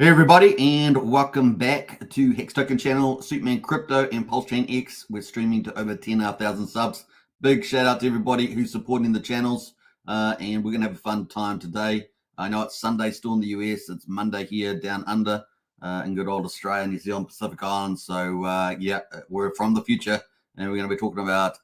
Hey everybody, and welcome back to Hex Token Channel, Superman Crypto and Pulsechain X. We're streaming to over 10,500 subs. Big shout out to everybody who's supporting the channels, and we're gonna have a fun time today. I know it's Sunday still in the US. It's Monday here down under in good old Australia, New Zealand, Pacific Islands. So yeah, we're from the future, and we're gonna be talking about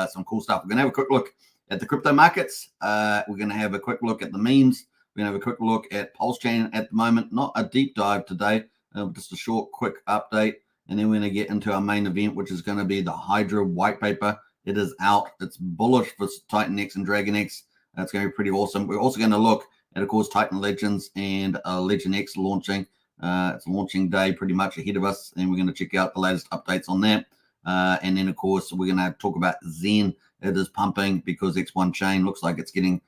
some cool stuff. We're gonna have a quick look at the crypto markets. We're gonna have a quick look at the memes. We're going to have a quick look at Pulsechain at the moment. Not a deep dive today, just a short, quick update. And then we're going to get into our main event, which is going to be the Hydra Whitepaper. It is out. It's bullish for TitanX and DragonX. It's going to be pretty awesome. We're also going to look at, of course, Titan Legends and Legend X launching. It's launching day pretty much ahead of us, and we're going to check out the latest updates on that. And then, of course, we're going to talk about Zen. It is pumping because X1 chain looks like it's getting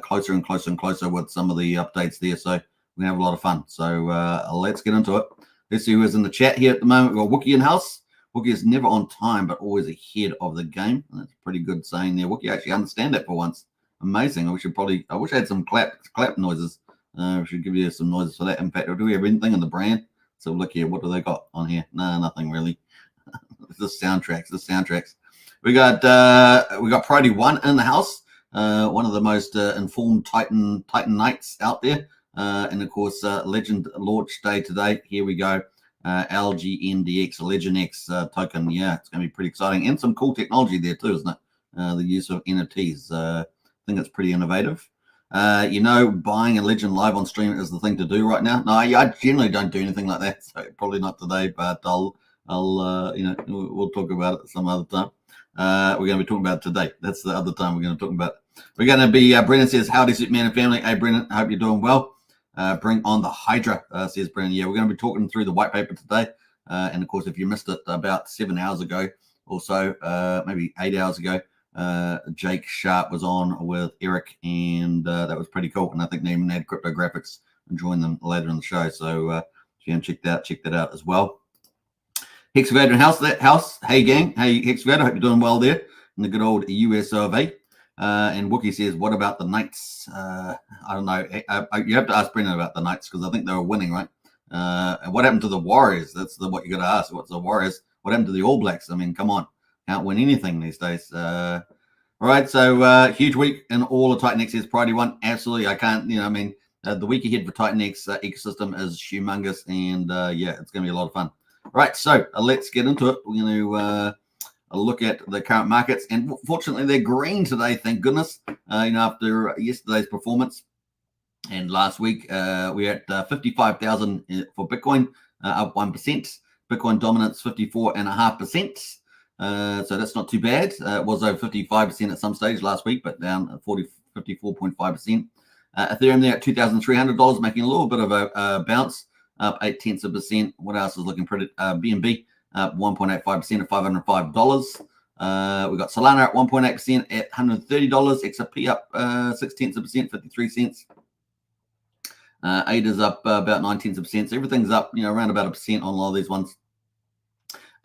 closer and closer and closer with some of the updates there. So we're gonna have a lot of fun. So let's get into it. Let's see who is in the chat here at the moment. We've got Wookie in house. Wookie is never on time, but always ahead of the game. That's a pretty good saying there. Wookie actually understand that for once. Amazing. I wish I had some clap noises. We should give you some noises for that impact. Do we have anything in the brand? So look here. What do they got on here? No, nothing really. It's the soundtracks. We got Priority 1 in the house. One of the most informed Titan Knights out there. And of course, Legend launch day today. Here we go. LGNDX, Legend X token. Yeah, it's going to be pretty exciting. And some cool technology there too, isn't it? The use of NFTs. I think it's pretty innovative. Buying a Legend live on stream is the thing to do right now. No, I generally don't do anything like that. So probably not today, but we'll talk about it some other time. We're going to be talking about it today. That's the other time we're going to talk about it. We're going to be, Brennan says, howdy, Superman and family. Hey, Brennan, I hope you're doing well. Bring on the Hydra, says Brennan. Yeah, we're going to be talking through the white paper today. And, of course, if you missed it about 7 hours ago or so, maybe 8 hours ago, Jake Sharp was on with Eric, and that was pretty cool. And I think they even had crypto graphics and join them later in the show. So if you haven't check that out as well. Hexavator in house. Hey, gang. Hey, Hexavator. Hope you're doing well there in the good old US of A. And Wookie says, what about the Knights? I don't know. You have to ask Brennan about the Knights because I think they were winning, right? And what happened to the Warriors? That's what you got to ask. What's the Warriors? What happened to the All Blacks? I mean, come on. Can't win anything these days. All right. So huge week in all of TitanX is Priority 1. Absolutely. I can't, the week ahead for TitanX ecosystem is humongous. And yeah, it's going to be a lot of fun. All right. So let's get into it. We're going to look at the current markets, and fortunately they're green today, thank goodness. After yesterday's performance and last week, we're at 55,000 for Bitcoin, up 1%. Bitcoin dominance 54.5%. So that's not too bad. It was over 55% at some stage last week, but down 54.5%. Ethereum there at $2,300, making a little bit of a bounce, up 0.8%. What else is looking pretty? BNB up 1.85% at $505. We got Solana at 1.8% at $130. XRP up 0.6%, 53 cents. ADA's up about 0.9%. So everything's up, around about 1% on a lot of these ones.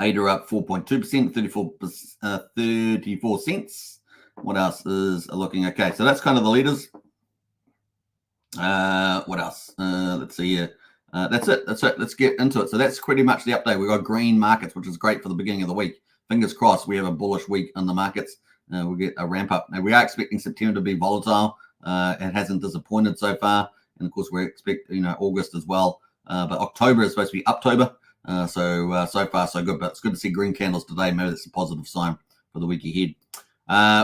ADA up 4.2%, 34 cents. What else is looking okay? So that's kind of the leaders. What else? Let's see here. That's it. Let's get into it. So that's pretty much the update. We've got green markets, which is great for the beginning of the week. Fingers crossed we have a bullish week in the markets. We'll get a ramp up. Now, we are expecting September to be volatile. It hasn't disappointed so far. And, of course, we expect, August as well. But October is supposed to be Uptober. So far, so good. But it's good to see green candles today. Maybe that's a positive sign for the week ahead.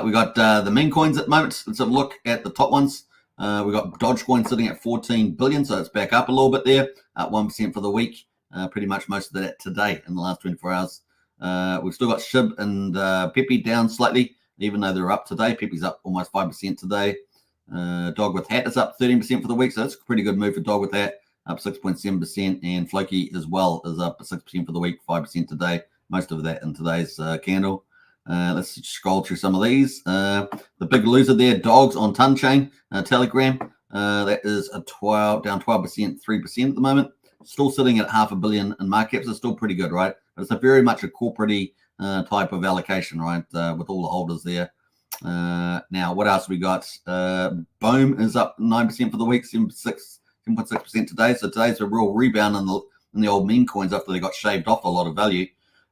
We got the meme coins at the moment. Let's have a look at the top ones. We got Dogecoin sitting at 14 billion, so it's back up a little bit there, at 1% for the week. Pretty much most of that today in the last 24 hours. We've still got SHIB and Pepe down slightly, even though they're up today. Pepe's up almost 5% today. Dog with Hat is up 13% for the week, so that's a pretty good move for Dog with Hat, up 6.7%. And Floki as well is up 6% for the week, 5% today. Most of that in today's candle. Let's scroll through some of these. The big loser there, Dogs on Ton Chain, Telegram. That is down 12%, 3% at the moment. Still sitting at $500 million in market caps. It's still pretty good, right? But it's very much a corporate type of allocation, right? With all the holders there. Now, what else we got? Boom is up 9% for the week, 7.6 10.6% today. So today's a real rebound in the old meme coins after they got shaved off a lot of value.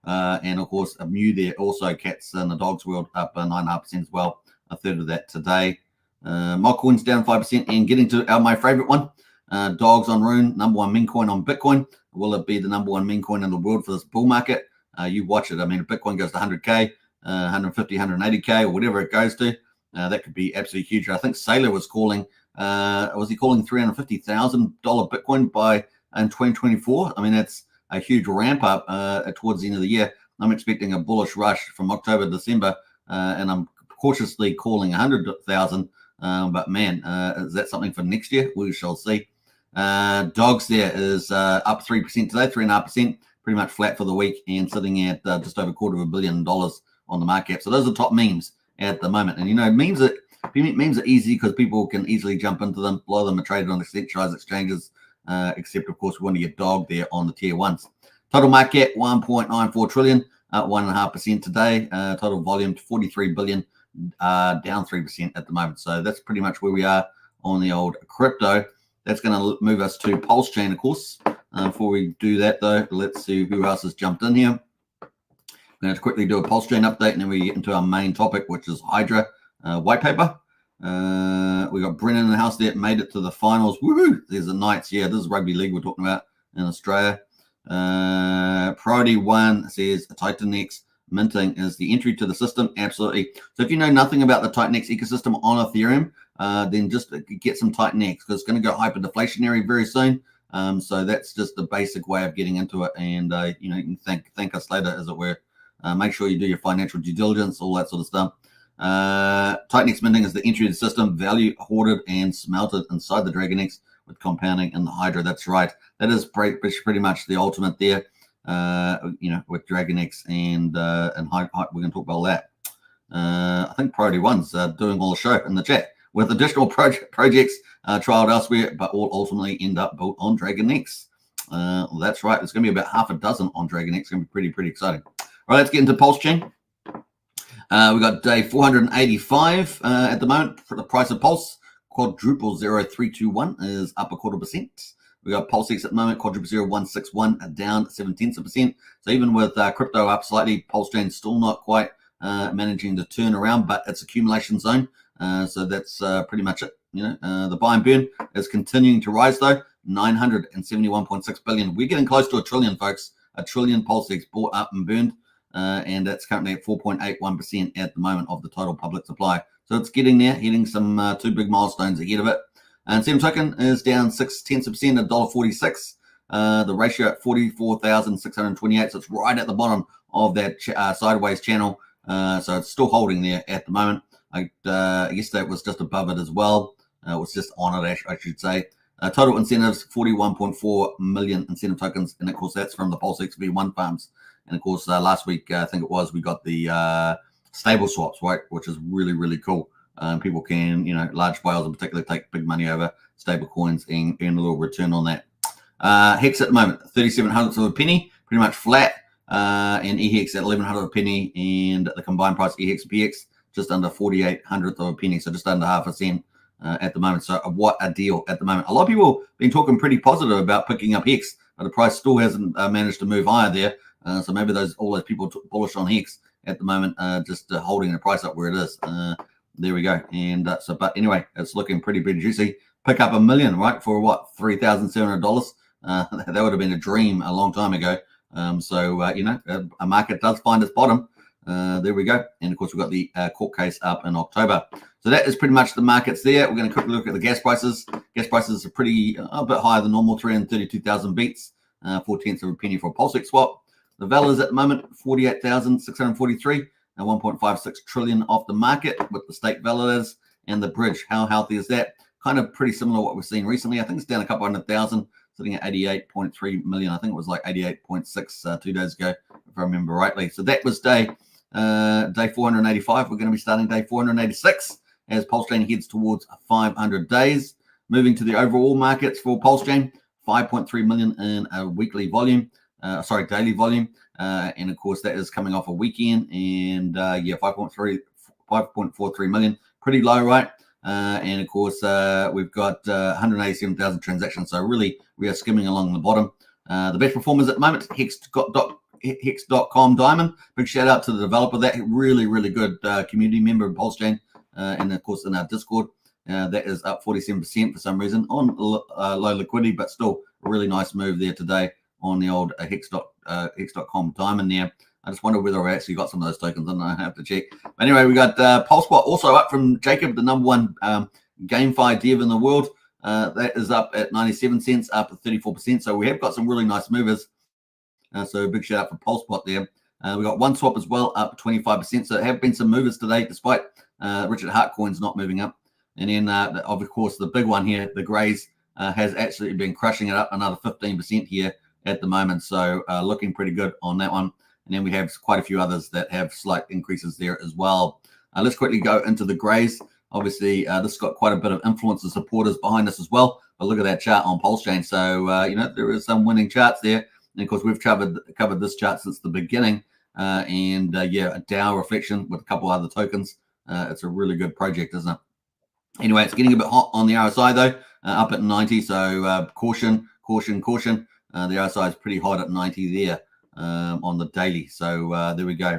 And of course, a Mew there also, cats in the dogs world up 9.5% as well, a third of that today. My coins down 5%, and getting to my favorite one, dogs on Rune, #1 meme coin on Bitcoin. Will it be the #1 meme coin in the world for this bull market? You watch it. I mean, if Bitcoin goes to 100K, 150, 180K, or whatever it goes to, that could be absolutely huge. I think Saylor was calling, was he calling $350,000 Bitcoin in 2024? I mean, that's a huge ramp up towards the end of the year. I'm expecting a bullish rush from October to December, and I'm cautiously calling 100,000. But man, is that something for next year? We shall see. Dogs there is up 3% today, 3.5%, pretty much flat for the week, and sitting at just over $250 million on the market cap. So those are top memes at the moment. And you know, memes are easy because people can easily jump into them. A lot of them are traded on centralized exchanges, except of course we want to get dog there on the tier ones. Total market 1.94 trillion, up 1.5% today. Total volume 43 billion, down 3% at the moment. So that's pretty much where we are on the old crypto. That's going to move us to Pulsechain, of course. Before we do that, though, let's see who else has jumped in here. I'm going to quickly do a Pulsechain update, and then we get into our main topic, which is Hydra Whitepaper. We got Brennan in the house there, made it to the finals. Woohoo! There's the Knights. Yeah, this is rugby league we're talking about in Australia. Priority 1 says TitanX minting is the entry to the system. Absolutely. So if you know nothing about the TitanX ecosystem on Ethereum, then just get some TitanX, because it's going to go hyperdeflationary very soon. So that's just the basic way of getting into it. And you know, you can thank us later, as it were. Make sure you do your financial due diligence, all that sort of stuff. TitanX minting is the entry to the system, value hoarded and smelted inside the DragonX with compounding in the Hydra. That's right. That is pretty much the ultimate there. You know, with DragonX and Hydra, we're going to talk about that. I think Priority 1's doing all the show in the chat with additional projects trialed elsewhere, but all ultimately end up built on DragonX. Well, that's right. There's going to be about half a dozen on DragonX. It's going to be pretty exciting. All right, let's get into Pulsechain. We got day 485 at the moment for the price of Pulse. Quadruple 0321 is up 0.25%. We got Pulsex at the moment, quadruple 0161 down 0.7%. So even with crypto up slightly, Pulsechain still not quite managing to turn around, but it's accumulation zone. So that's pretty much it. You know, the buy and burn is continuing to rise though. 971.6 billion. We're getting close to $1 trillion, folks. $1 trillion Pulsex bought up and burned. And that's currently at 4.81% at the moment of the total public supply. So it's getting there, hitting some 2 big milestones ahead of it. And Hex Token is down 0.6% at $1.46. The ratio at 44,628. So it's right at the bottom of that sideways channel. So it's still holding there at the moment. Yesterday it was just above it as well. It was just on it, I should say. Total incentives, 41.4 million incentive tokens. And of course, that's from the Pulsex V1 farms. And of course, last week, I think it was, we got the stable swaps, right, which is really cool. People can, you know, large whales in particular, take big money over stable coins and earn a little return on that. Hex at the moment, 37 hundredths of a penny, pretty much flat. And EHEX at 11 hundredths of a penny, and the combined price EHEX and PX just under 48 hundredths of a penny, so just under half a cent at the moment. So what a deal at the moment. A lot of people have been talking pretty positive about picking up Hex, but the price still hasn't managed to move higher there. So maybe all those people bullish on Hex at the moment, just holding the price up where it is. There we go. And but anyway, it's looking pretty juicy. Pick up $1 million, right, for what, $3,700? That would have been a dream a long time ago. So you know, a market does find its bottom. There we go. And of course, we've got the court case up in October. So that is pretty much the markets there. We're going to quickly look at the gas prices. Gas prices are pretty a bit higher than normal, 332,000 beats, 4/10 of a penny for a Pulsex swap. The VAL is at the moment 48,643 and 1.56 trillion off the market with the stake validators. And the bridge, how healthy is that? Kind of pretty similar to what we've seen recently. I think it's down a couple 100,000, sitting at 88.3 million. I think it was like 88.6 2 days ago, if I remember rightly. So that was day 485. We're going to be starting day 486 as Pulsechain heads towards 500 days. Moving to the overall markets for Pulsechain, 5.3 million in a weekly volume. Daily volume. And of course, that is coming off a weekend. And yeah, 5.43 million. Pretty low, right? And of course, we've got 187,000 transactions. So really, we are skimming along the bottom. The best performers at the moment, Hex.com Diamond. Big shout out to the developer. That really, really good community member of Pulsechain. And of course, in our Discord, that is up 47% for some reason on low liquidity, but still a really nice move there today on the old Hex.com Diamond there. I just wonder whether I actually got some of those tokens, and I have to check. But anyway, we got Pulsepot also up from Jacob, the number one GameFi dev in the world. That is up at 97 cents, up at 34%. So we have got some really nice movers. So a big shout out for Pulsepot there. We got OneSwap as well, up 25%. So there have been some movers today, despite Richard Hartcoin's not moving up. And then, of course, the big one here, the Grays, has actually been crushing it up another 15% here at the moment. So looking pretty good on that one. And then we have quite a few others that have slight increases there as well. Let's quickly go into the Grays. Obviously, this has got quite a bit of influence and supporters behind us as well. But look at that chart on Pulsechain. So, there is some winning charts there. And of course, we've covered this chart since the beginning. A DAO reflection with a couple other tokens. It's a really good project, isn't it? Anyway, it's getting a bit hot on the RSI, though, up at 90. So caution. The RSI is pretty hot at 90 there on the daily. So there we go.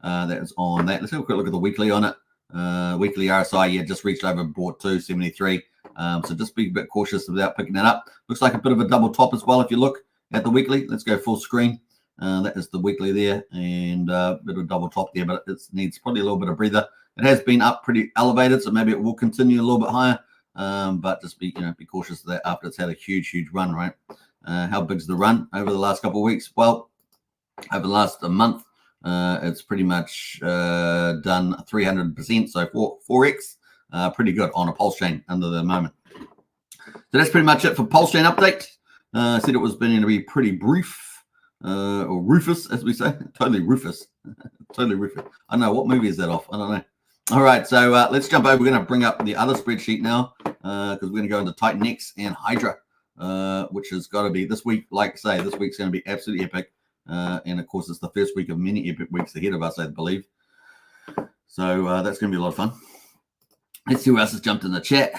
That is on that. Let's have a quick look at the weekly on it. Weekly RSI, just reached over bought 273. So just be a bit cautious about picking that up. Looks like a bit of a double top as well if you look at the weekly. Let's go full screen. That is the weekly there, and a bit of a double top there, but it needs probably a little bit of breather. It has been up pretty elevated, so maybe it will continue a little bit higher. But just be cautious of that after it's had a huge run, right? How big's the run over the last couple of weeks? Well, over the last month, it's pretty much done 300%. So 4x, pretty good on a Pulsechain under the moment. So that's pretty much it for Pulsechain update. I said it was going to be pretty brief, or Rufus, as we say. Totally Rufus. Totally Rufus. I don't know. What movie is that off? I don't know. All right, so let's jump over. We're going to bring up the other spreadsheet now because we're going to go into TitanX and Hydra, which has got to be this week. Like I say, this week's going to be absolutely epic. And, of course, it's the first week of many epic weeks ahead of us, I believe. So that's going to be a lot of fun. Let's see who else has jumped in the chat.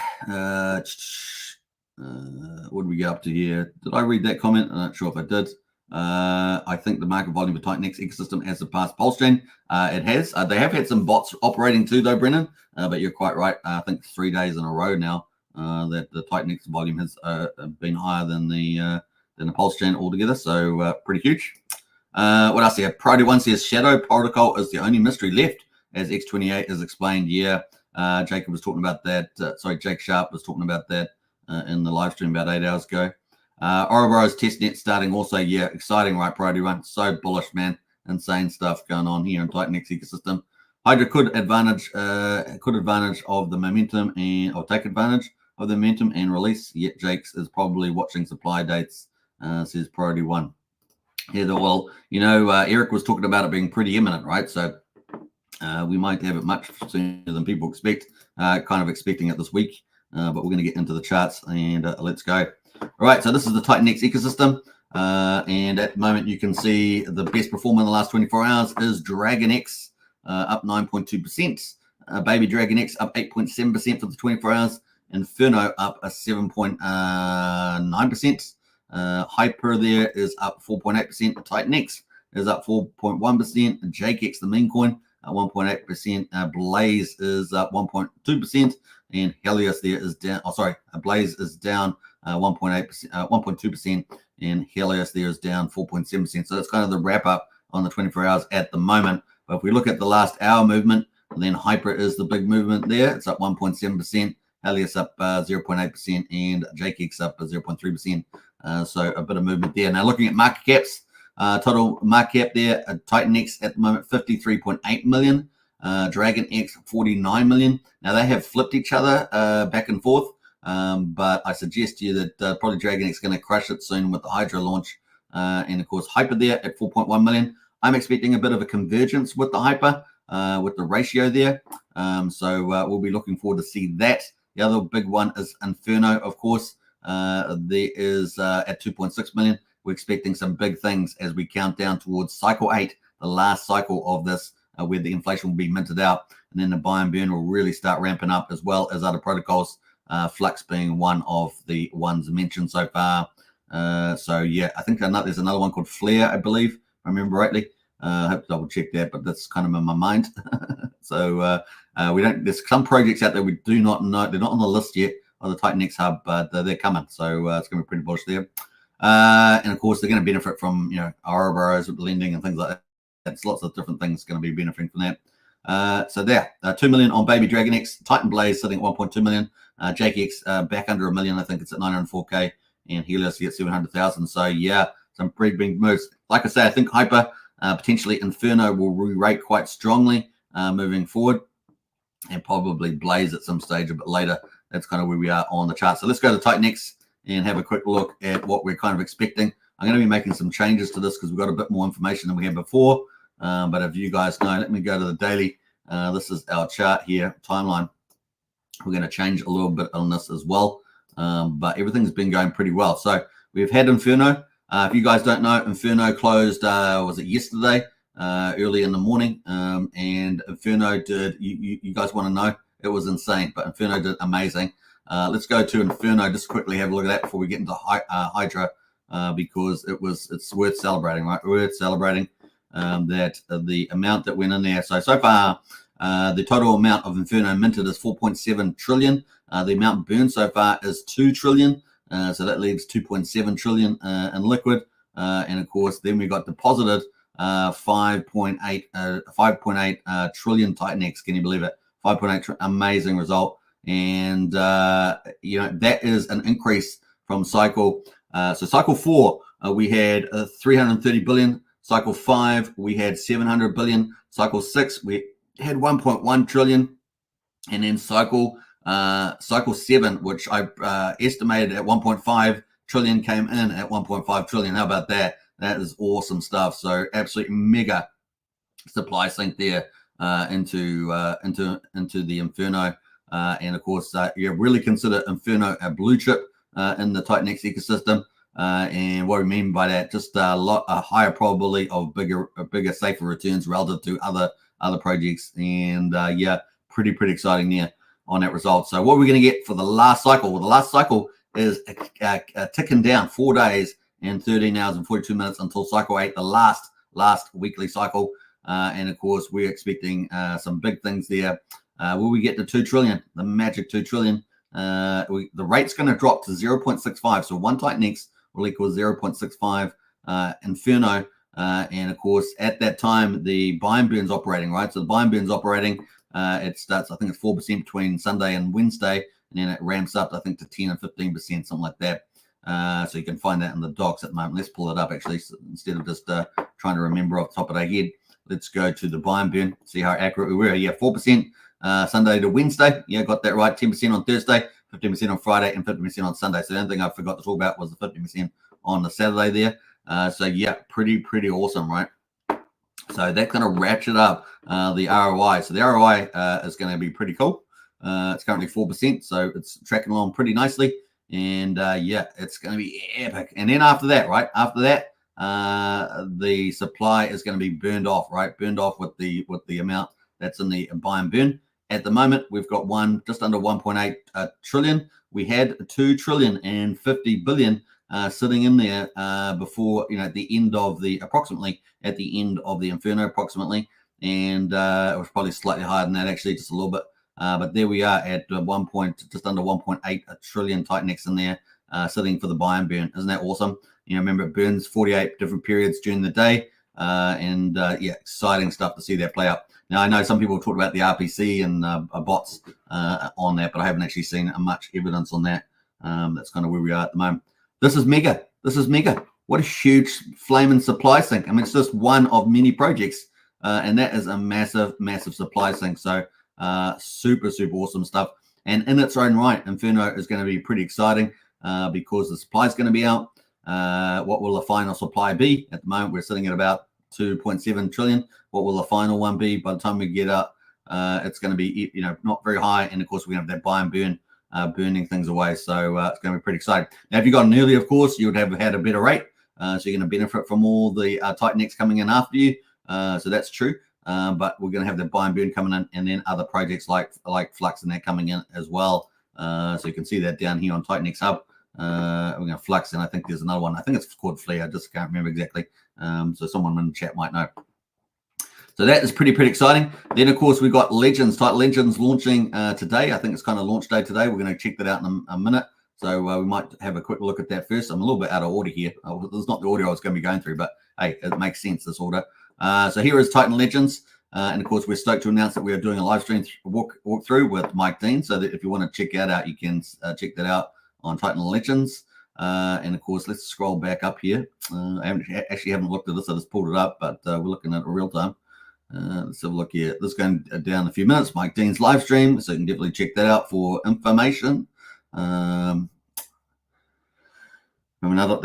What did we get up to here? Did I read that comment? I'm not sure if I did. I think the market volume for TitanX ecosystem has surpassed Pulsechain. It has. They have had some bots operating too, though, Brennan. But you're quite right. I think 3 days in a row now that the TitanX volume has been higher than the Pulsechain altogether. So pretty huge. What else here? Priority 1 says Shadow Protocol is the only mystery left, as X28 has explained. Yeah, Jacob was talking about that. Jake Sharp was talking about that in the live stream about 8 hours ago. Ouroboros testnet starting also. Yeah, exciting, right? Priority 1. So bullish, man. Insane stuff going on here in TitanX ecosystem. Hydra could advantage of the momentum or take advantage of the momentum and release. Yet Jake's is probably watching supply dates, says Priority 1. Yeah, well, Eric was talking about it being pretty imminent, right? So we might have it much sooner than people expect. Kind of expecting it this week, but we're going to get into the charts and let's go. All right, so this is the TitanX ecosystem, and at the moment you can see the best performer in the last 24 hours is DragonX, up 9.2%. Baby DragonX up 8.7% for the 24 hours. Inferno up a 7.9%. Hyper there is up 4.8%. TitanX is up 4.1%. JakeX, the meme coin, 1.8%. Blaze is up 1.2%. And Helios there is down. Blaze is down 1.2%. And Helios there is down 4.7%. So that's kind of the wrap up on the 24 hours at the moment. But if we look at the last hour movement, then Hyper is the big movement there. It's up 1.7%. Helios up 0.8%, and JakeX up 0.3%. So a bit of movement there. Now looking at market caps, total market cap there, TitanX at the moment 53.8 million, DragonX 49 million. Now they have flipped each other back and forth, but I suggest to you that probably DragonX is going to crush it soon with the Hydra launch. And of course Hyper there at 4.1 million. I'm expecting a bit of a convergence with the Hyper, with the ratio there. So we'll be looking forward to see that. The other big one is Inferno, of course. There is at 2.6 million. We're expecting some big things as we count down towards cycle 8, the last cycle of this where the inflation will be minted out, and then the buy and burn will really start ramping up, as well as other protocols, Flux being one of the ones mentioned so far. So yeah, I think there's another one called Flare, I believe, if I remember rightly. I have to double check that, but that's kind of in my mind. So there's some projects out there we do not know. They're not on the list yet of the TitanX hub, but they're coming. So it's going to be pretty bullish there. And of course, they're going to benefit from, Ouroboros with lending and things like that. There's lots of different things going to be benefiting from that. So there, 2 million on Baby DragonX, Titan Blaze sitting at 1.2 million, JakeX back under $1 million. I think it's at 904K, and Helios at 700,000. So yeah, some pretty big moves. Like I say, I think Hyper, potentially Inferno will re-rate quite strongly moving forward, and probably Blaze at some stage a bit later. That's kind of where we are on the chart. So let's go to TitanX and have a quick look at what we're kind of expecting. I'm going to be making some changes to this because we've got a bit more information than we had before. But if you guys know, let me go to the daily. This is our chart here, timeline. We're going to change a little bit on this as well. But everything's been going pretty well. So we've had Inferno. If you guys don't know, Inferno closed, was it yesterday, early in the morning. And Inferno did, you guys want to know, it was insane, but Inferno did amazing. Let's go to Inferno, just quickly have a look at that before we get into Hydra, because it's worth celebrating, right? Worth celebrating that the amount that went in there. So far, the total amount of Inferno minted is 4.7 trillion. The amount burned so far is 2 trillion. So that leaves 2.7 trillion in liquid. And of course, then we got deposited 5.8 trillion TitanX. Can you believe it? 5.8, amazing result. And, that is an increase from cycle. So cycle 4, we had 330 billion. Cycle 5, we had 700 billion. Cycle 6, we had 1.1 trillion. And then cycle 7, which I estimated at 1.5 trillion, came in at 1.5 trillion. How about that? That is awesome stuff. So absolutely mega supply sink there into the Inferno. And of course, really consider Inferno a blue chip in the TitanX ecosystem. And what we mean by that, just a higher probability of bigger, safer returns relative to other projects. And pretty exciting there on that result. So what we're going to get for the last cycle? Well, the last cycle is ticking down 4 days and 13 hours and 42 minutes until cycle 8, the last weekly cycle. And of course, we're expecting some big things there. Will we get to 2 trillion, the magic 2 trillion? The rate's going to drop to 0.65. So one TitanX will equal 0.65 Inferno. And of course, at that time, the buy and burn's operating, right? So the buy and burn's operating. It starts, I think it's 4% between Sunday and Wednesday, and then it ramps up, I think, to 10 and 15%, something like that. So you can find that in the docs at the moment. Let's pull it up, actually, so instead of just trying to remember off the top of our head. Let's go to the buy and burn, see how accurate we were. Yeah, 4% Sunday to Wednesday. Yeah, got that right. 10% on Thursday, 15% on Friday, and 50% on Sunday. So the only thing I forgot to talk about was the 50% on the Saturday there. So yeah, pretty awesome, right? So that kind of ratchet up the ROI. So the ROI is going to be pretty cool. It's currently 4%, so it's tracking along pretty nicely. And it's going to be epic. And then after that, right? After that, the supply is going to be burned off, right? Burned off with the amount that's in the buy and burn. At the moment, we've got just under 1.8 trillion. We had 2 trillion and 50 billion sitting in there before, at the end of the Inferno, approximately. And it was probably slightly higher than that, actually, just a little bit. But there we are at just under 1.8 trillion TitanX in there, sitting for the buy and burn. Isn't that awesome? Remember, it burns 48 different periods during the day. Exciting stuff to see that play out. Now, I know some people talk about the RPC and bots on that, but I haven't actually seen much evidence on that. That's kind of where we are at the moment. This is mega. What a huge flaming supply sink. I mean, it's just one of many projects, and that is a massive supply sink. So super awesome stuff. And in its own right, Inferno is going to be pretty exciting because the supply is going to be out. What will the final supply be? At the moment, we're sitting at about 2.7 trillion. What will the final one be by the time we get up? It's going to be, not very high. And of course, we're going to have that buy and burn, burning things away. So it's going to be pretty exciting. Now, if you got in early, of course, you would have had a better rate. So you're going to benefit from all the TitanX coming in after you. So that's true. but we're going to have the buy and burn coming in, and then other projects like Flux and that coming in as well. So you can see that down here on TitanX Hub. We're going to Flux, and I think there's another one. I think it's called Flea. I just can't remember exactly. So someone in the chat might know. So that is pretty exciting. Then, of course, we've got Legends, Titan Legends launching today. I think it's kind of launch day today. We're going to check that out in a minute. So we might have a quick look at that first. I'm a little bit out of order here. There's not the order I was going to be going through, but hey, it makes sense, this order. So here is Titan Legends. And, of course, we're stoked to announce that we are doing a live stream walkthrough with Mike Dean. So that if you want to check that out, you can check that out on Titan Legends. And, of course, let's scroll back up here. I actually haven't looked at this. I just pulled it up, but we're looking at it real time. Let's have a look here. This is going down in a few minutes. Mike Dean's live stream, so you can definitely check that out for information. They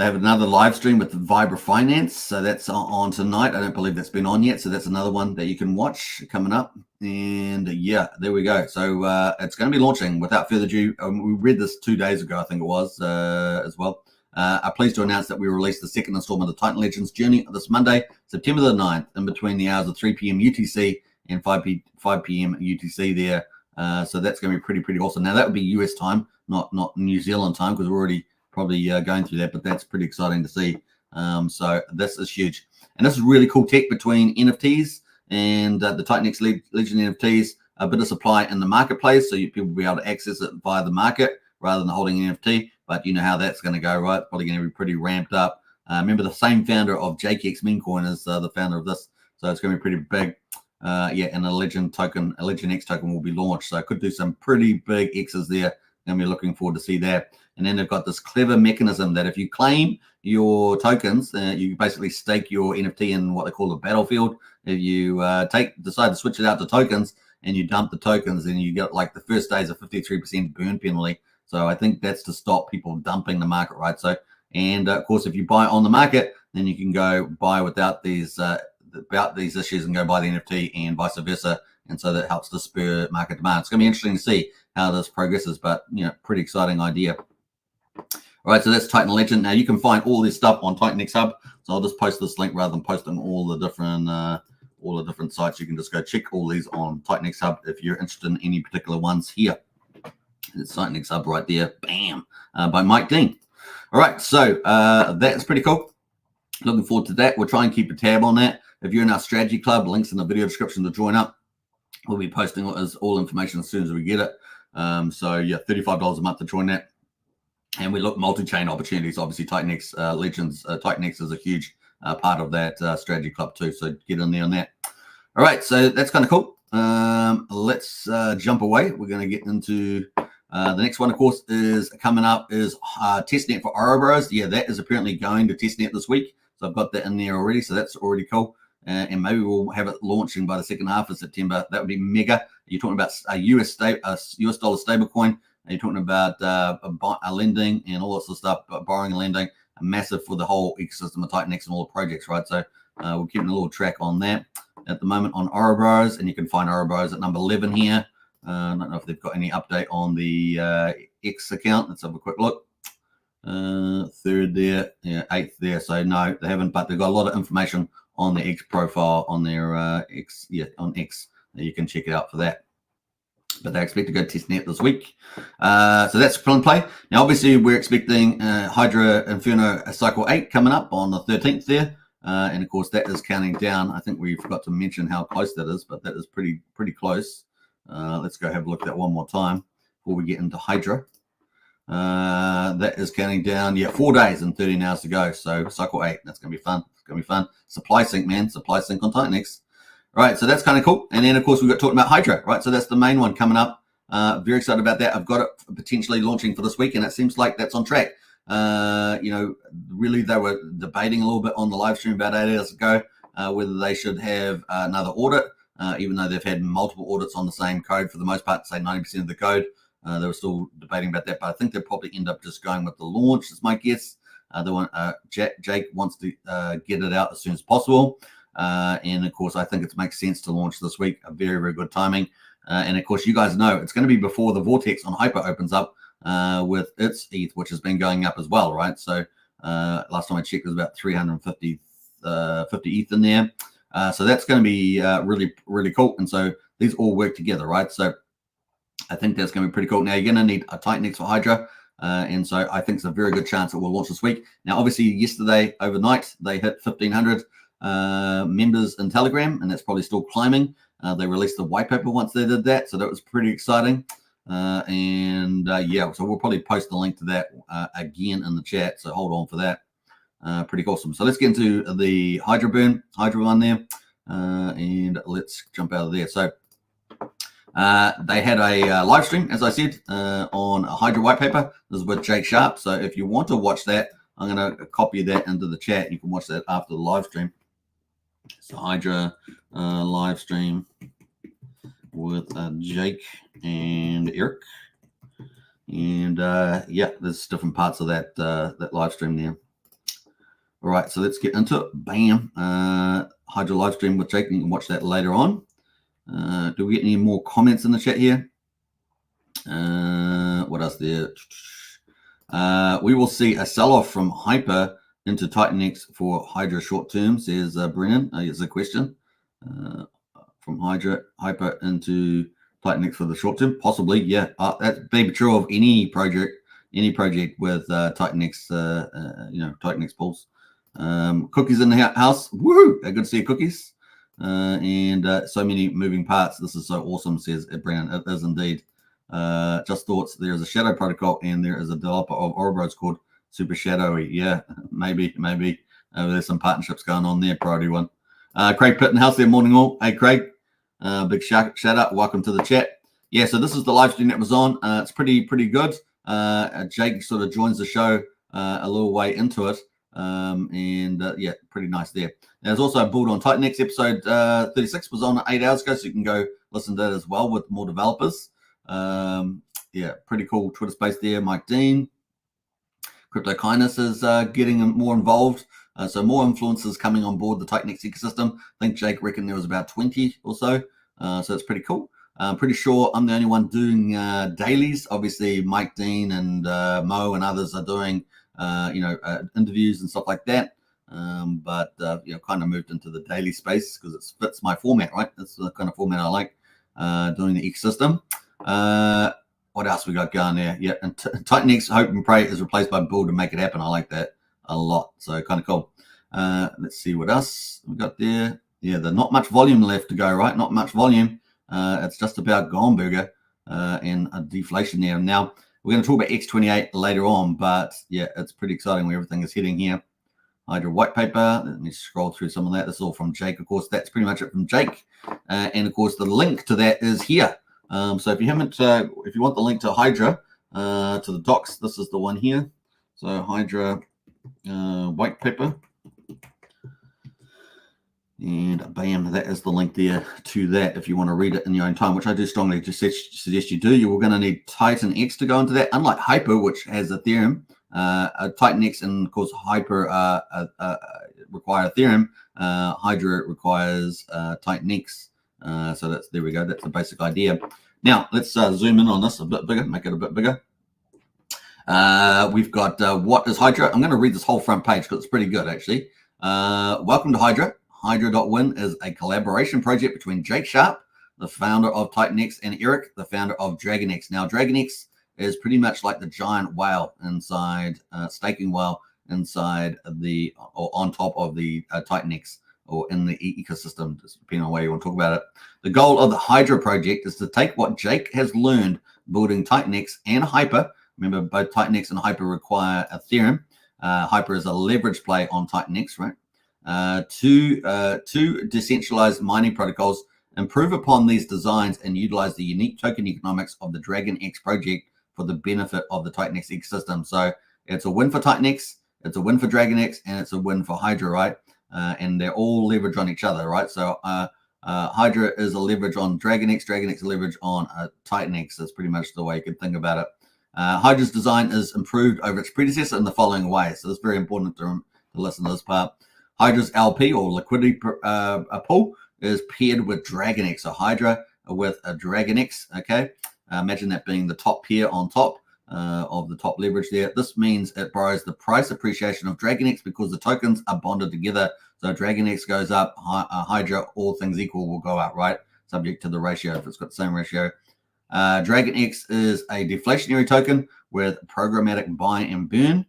have another live stream with Vibra Finance, so that's on tonight. I don't believe that's been on yet, so that's another one that you can watch coming up. And yeah, there we go. So it's going to be launching without further ado. We read this 2 days ago, I think it was, as well. I'm pleased to announce that we released the second installment of Titan Legends Journey this Monday, September the 9th, in between the hours of 3 p.m. UTC and 5 p.m. UTC there. So that's going to be pretty awesome. Now, that would be US time, not New Zealand time, because we're already probably going through that, but that's pretty exciting to see. So this is huge. And this is really cool tech between NFTs and the TitanX Legend NFTs, a bit of supply in the marketplace, so people will be able to access it via the market rather than holding an NFT. But you know how that's going to go, right? Probably going to be pretty ramped up. Remember, the same founder of JKX Meme Coin is the founder of this, so it's going to be pretty big. Yeah, and a Legend X token will be launched, so I could do some pretty big X's there, and we're looking forward to see that. And then they've got this clever mechanism that if you claim your tokens, you basically stake your NFT in what they call a battlefield. If you decide to switch it out to tokens and you dump the tokens, then you get like the first day is a 53% burn penalty. So I think that's to stop people dumping the market, right? So, and of course, if you buy on the market, then you can go buy without these issues and go buy the NFT and vice versa. And so that helps to spur market demand. It's going to be interesting to see how this progresses, but you know, pretty exciting idea. All right, so that's Titan Legend. Now you can find all this stuff on TitanX Hub. So I'll just post this link rather than posting all the different sites. You can just go check all these on TitanX Hub if you're interested in any particular ones here. It's TitanX Hub right there, bam, by Mike Dean. All right, so that's pretty cool. Looking forward to that. We'll try and keep a tab on that. If you're in our strategy club, links in the video description to join up. We'll be posting all information as soon as we get it. So yeah, $35 a month to join that. And we look multi-chain opportunities. Obviously, TitanX Legends, TitanX is a huge part of that strategy club too. So get in there on that. All right, so that's kind of cool. Let's jump away. We're going to get into the next one, of course, is coming up is testnet for Ouroboros. Yeah, that is apparently going to testnet this week. So I've got that in there already. So that's already cool. And maybe we'll have it launching by the second half of September. That would be mega. You're talking about a US dollar stablecoin. You're talking about lending and all that sort of stuff, borrowing and lending, massive for the whole ecosystem of TitanX and all the projects, right? So we're keeping a little track on that at the moment on Ouroboros, and you can find Ouroboros at number 11 here. I don't know if they've got any update on the X account. Let's have a quick look. Third there, yeah, 8th there. So no, they haven't, but they've got a lot of information on the X profile on their X, yeah, on X. You can check it out for that. But they expect to go testnet this week. So that's still in play. Now, obviously, we're expecting Hydra Inferno Cycle 8 coming up on the 13th there. And, of course, that is counting down. I think we forgot to mention how close that is, but that is pretty close. Let's go have a look at that one more time before we get into Hydra. That is counting down. Yeah, 4 days and 13 hours to go. So Cycle 8, that's going to be fun. It's going to be fun. Supply sync, man. Supply sync on TitanX. Right, so that's kind of cool. And then, of course, we've got talking about Hydra, right? So that's the main one coming up. Very excited about that. I've got it potentially launching for this week, and it seems like that's on track. You know, really, they were debating a little bit on the live stream about 8 hours ago whether they should have another audit, even though they've had multiple audits on the same code for the most part, say 90% of the code. They were still debating about that, but I think they'll probably end up just going with the launch, is my guess. Jake wants to get it out as soon as possible. And of course, I think it makes sense to launch this week. A very good timing. And of course, you guys know it's going to be before the Vortex on Hyper opens up with its ETH, which has been going up as well, right? So last time I checked, there's about 350 ETH in there. So that's going to be really, really cool. And so these all work together, right? So I think that's going to be pretty cool. Now you're going to need a TitanX for Hydra. And so I think it's a very good chance it will launch this week. Now, obviously, yesterday overnight, they hit 1,500 members in Telegram, and that's probably still climbing. They released the whitepaper once they did that, so that was pretty exciting. Yeah, so we'll probably post the link to that again in the chat, so hold on for that. Pretty awesome. So let's get into the Hydra one there, and let's jump out of there. So they had a live stream, as I said, on a Hydra whitepaper. This is with Jake Sharp. So if you want to watch that, I'm going to copy that into the chat. You can watch that after the live stream. So Hydra live stream with Jake and Eric. And yeah, there's different parts of that that live stream there. All right, so let's get into it. Bam. Hydra live stream with Jake. You can watch that later on. Do we get any more comments in the chat here? What else there? We will see a sell-off from Hyper into TitanX for Hydra short term, says Brennan. Here's a question. From Hyper into TitanX for the short term? Possibly, yeah. That may be true of any project with TitanX, TitanX pools. Cookies in the house. Woo! Good to see you, Cookies. And so many moving parts. This is so awesome, says Brennan. It is indeed. Just thoughts. There is a shadow protocol, and there is a developer of Ouroboros called Super Shadowy. Yeah, maybe. There's some partnerships going on there. Priority one. Craig Pittenhouse there. Morning all. Hey, Craig. Big shout out. Welcome to the chat. Yeah, so this is the live stream that was on. It's pretty good. Jake sort of joins the show a little way into it. Yeah, pretty nice there. There's also a Build on TitanX episode 36 was on 8 hours ago, so you can go listen to that as well with more developers. Yeah, pretty cool Twitter space there. Mike Dean. Crypto Kindness is getting more involved. So more influencers coming on board the TitanX ecosystem. I think Jake reckoned there was about 20 or so. So it's pretty cool. I'm pretty sure I'm the only one doing dailies. Obviously, Mike Dean and Mo and others are doing interviews and stuff like that. But kind of moved into the daily space because it fits my format, right? That's the kind of format I like doing the ecosystem. What else we got going there? Yeah, and TitanX Hope and Pray is replaced by Build to make it happen. I like that a lot. So kind of cool. Let's see what else we got there. Yeah, there's not much volume left to go, right? Not much volume. It's just about gone, Burger, and a deflation there. Now, we're going to talk about X28 later on, but yeah, it's pretty exciting where everything is heading here. Hydra whitepaper. Let me scroll through some of that. This is all from Jake, of course. That's pretty much it from Jake. And of course, the link to that is here. So if you haven't, if you want the link to Hydra, to the docs, this is the one here. So Hydra whitepaper. And bam, that is the link there to that if you want to read it in your own time, which I do strongly suggest you do. You're going to need TitanX to go into that. Unlike Hyper, which has Ethereum, TitanX and, of course, Hyper require Ethereum. Hydra requires TitanX. So there we go. That's the basic idea. Now, let's zoom in on this a bit bigger, make it a bit bigger. We've got what is Hydra? I'm going to read this whole front page because it's pretty good, actually. Welcome to Hydra. Hydra.win is a collaboration project between Jake Sharp, the founder of TitanX, and Eric, the founder of DragonX. Now, DragonX is pretty much like the giant whale inside, staking whale inside or on top of the TitanX, or in the ecosystem, depending on where you want to talk about it. The goal of the Hydra project is to take what Jake has learned building TitanX and Hyper. Remember, both TitanX and Hyper require Ethereum. Hyper is a leverage play on TitanX, right? Two decentralized mining protocols, improve upon these designs and utilize the unique token economics of the DragonX project for the benefit of the TitanX ecosystem. So it's a win for TitanX, it's a win for DragonX, and it's a win for Hydra, right? And they're all leverage on each other, right? So Hydra is a leverage on DragonX, DragonX is a leverage on TitanX. That's pretty much the way you can think about it. Hydra's design is improved over its predecessor in the following way. So it's very important to listen to this part. Hydra's LP, or liquidity pool, is paired with DragonX. So Hydra with a DragonX, okay? Imagine that being the top pair on top. of the top leverage there. This means it borrows the price appreciation of DragonX because the tokens are bonded together. So DragonX goes up, Hydra, all things equal, will go up, right? Subject to the ratio if it's got the same ratio. DragonX is a deflationary token with programmatic buy and burn.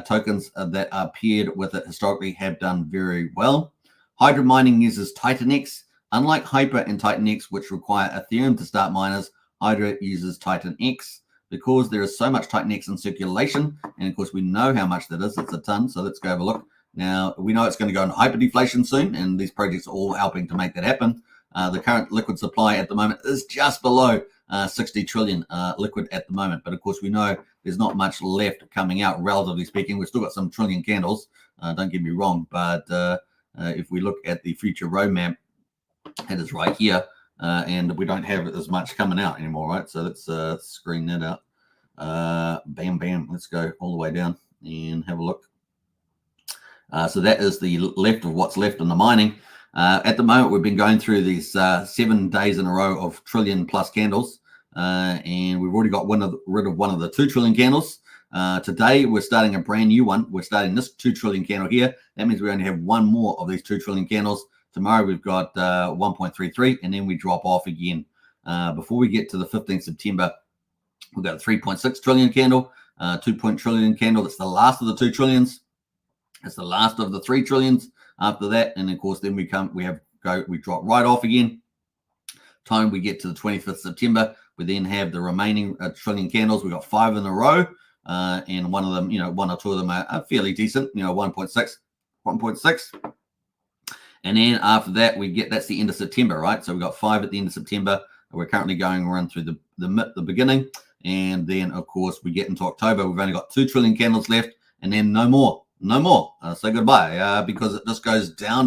Tokens that are paired with it historically have done very well. Hydra mining uses TitanX. Unlike Hyper and TitanX, which require Ethereum to start miners, Hydra uses TitanX. Because there is so much TitanX in circulation, and of course we know how much that is, it's a ton, so let's go have a look. Now, we know it's going to go into hyperdeflation soon, and these projects are all helping to make that happen. The current liquid supply at the moment is just below 60 trillion liquid at the moment, but of course we know there's not much left coming out, relatively speaking. We've still got some trillion candles, don't get me wrong, but if we look at the future roadmap, it is right here. And we don't have as much coming out anymore, right? So let's screen that out. Bam, bam. Let's go all the way down and have a look. So that is the left of what's left in the mining. At the moment, we've been going through these 7 days in a row of trillion plus candles, and we've already got rid of one of the 2 trillion candles. Today, we're starting a brand new one. We're starting this 2 trillion candle here. That means we only have one more of these 2 trillion candles. Tomorrow we've got 1.33, and then we drop off again. Before we get to the 15th September, we've got a 3.6 trillion candle, 2 trillion candle. That's the last of the 2 trillions. It's the last of the 3 trillions after that. And of course, then we drop right off again. Time we get to the 25th September, we then have the remaining trillion candles. We've got 5 in a row, and one of them, 1 or 2 of them are fairly decent, 1.6. And then after that, that's the end of September, right? So we've got 5 at the end of September. We're currently going around through the beginning. And then, of course, we get into October. We've only got 2 trillion candles left, and then no more. Say goodbye, because it just goes down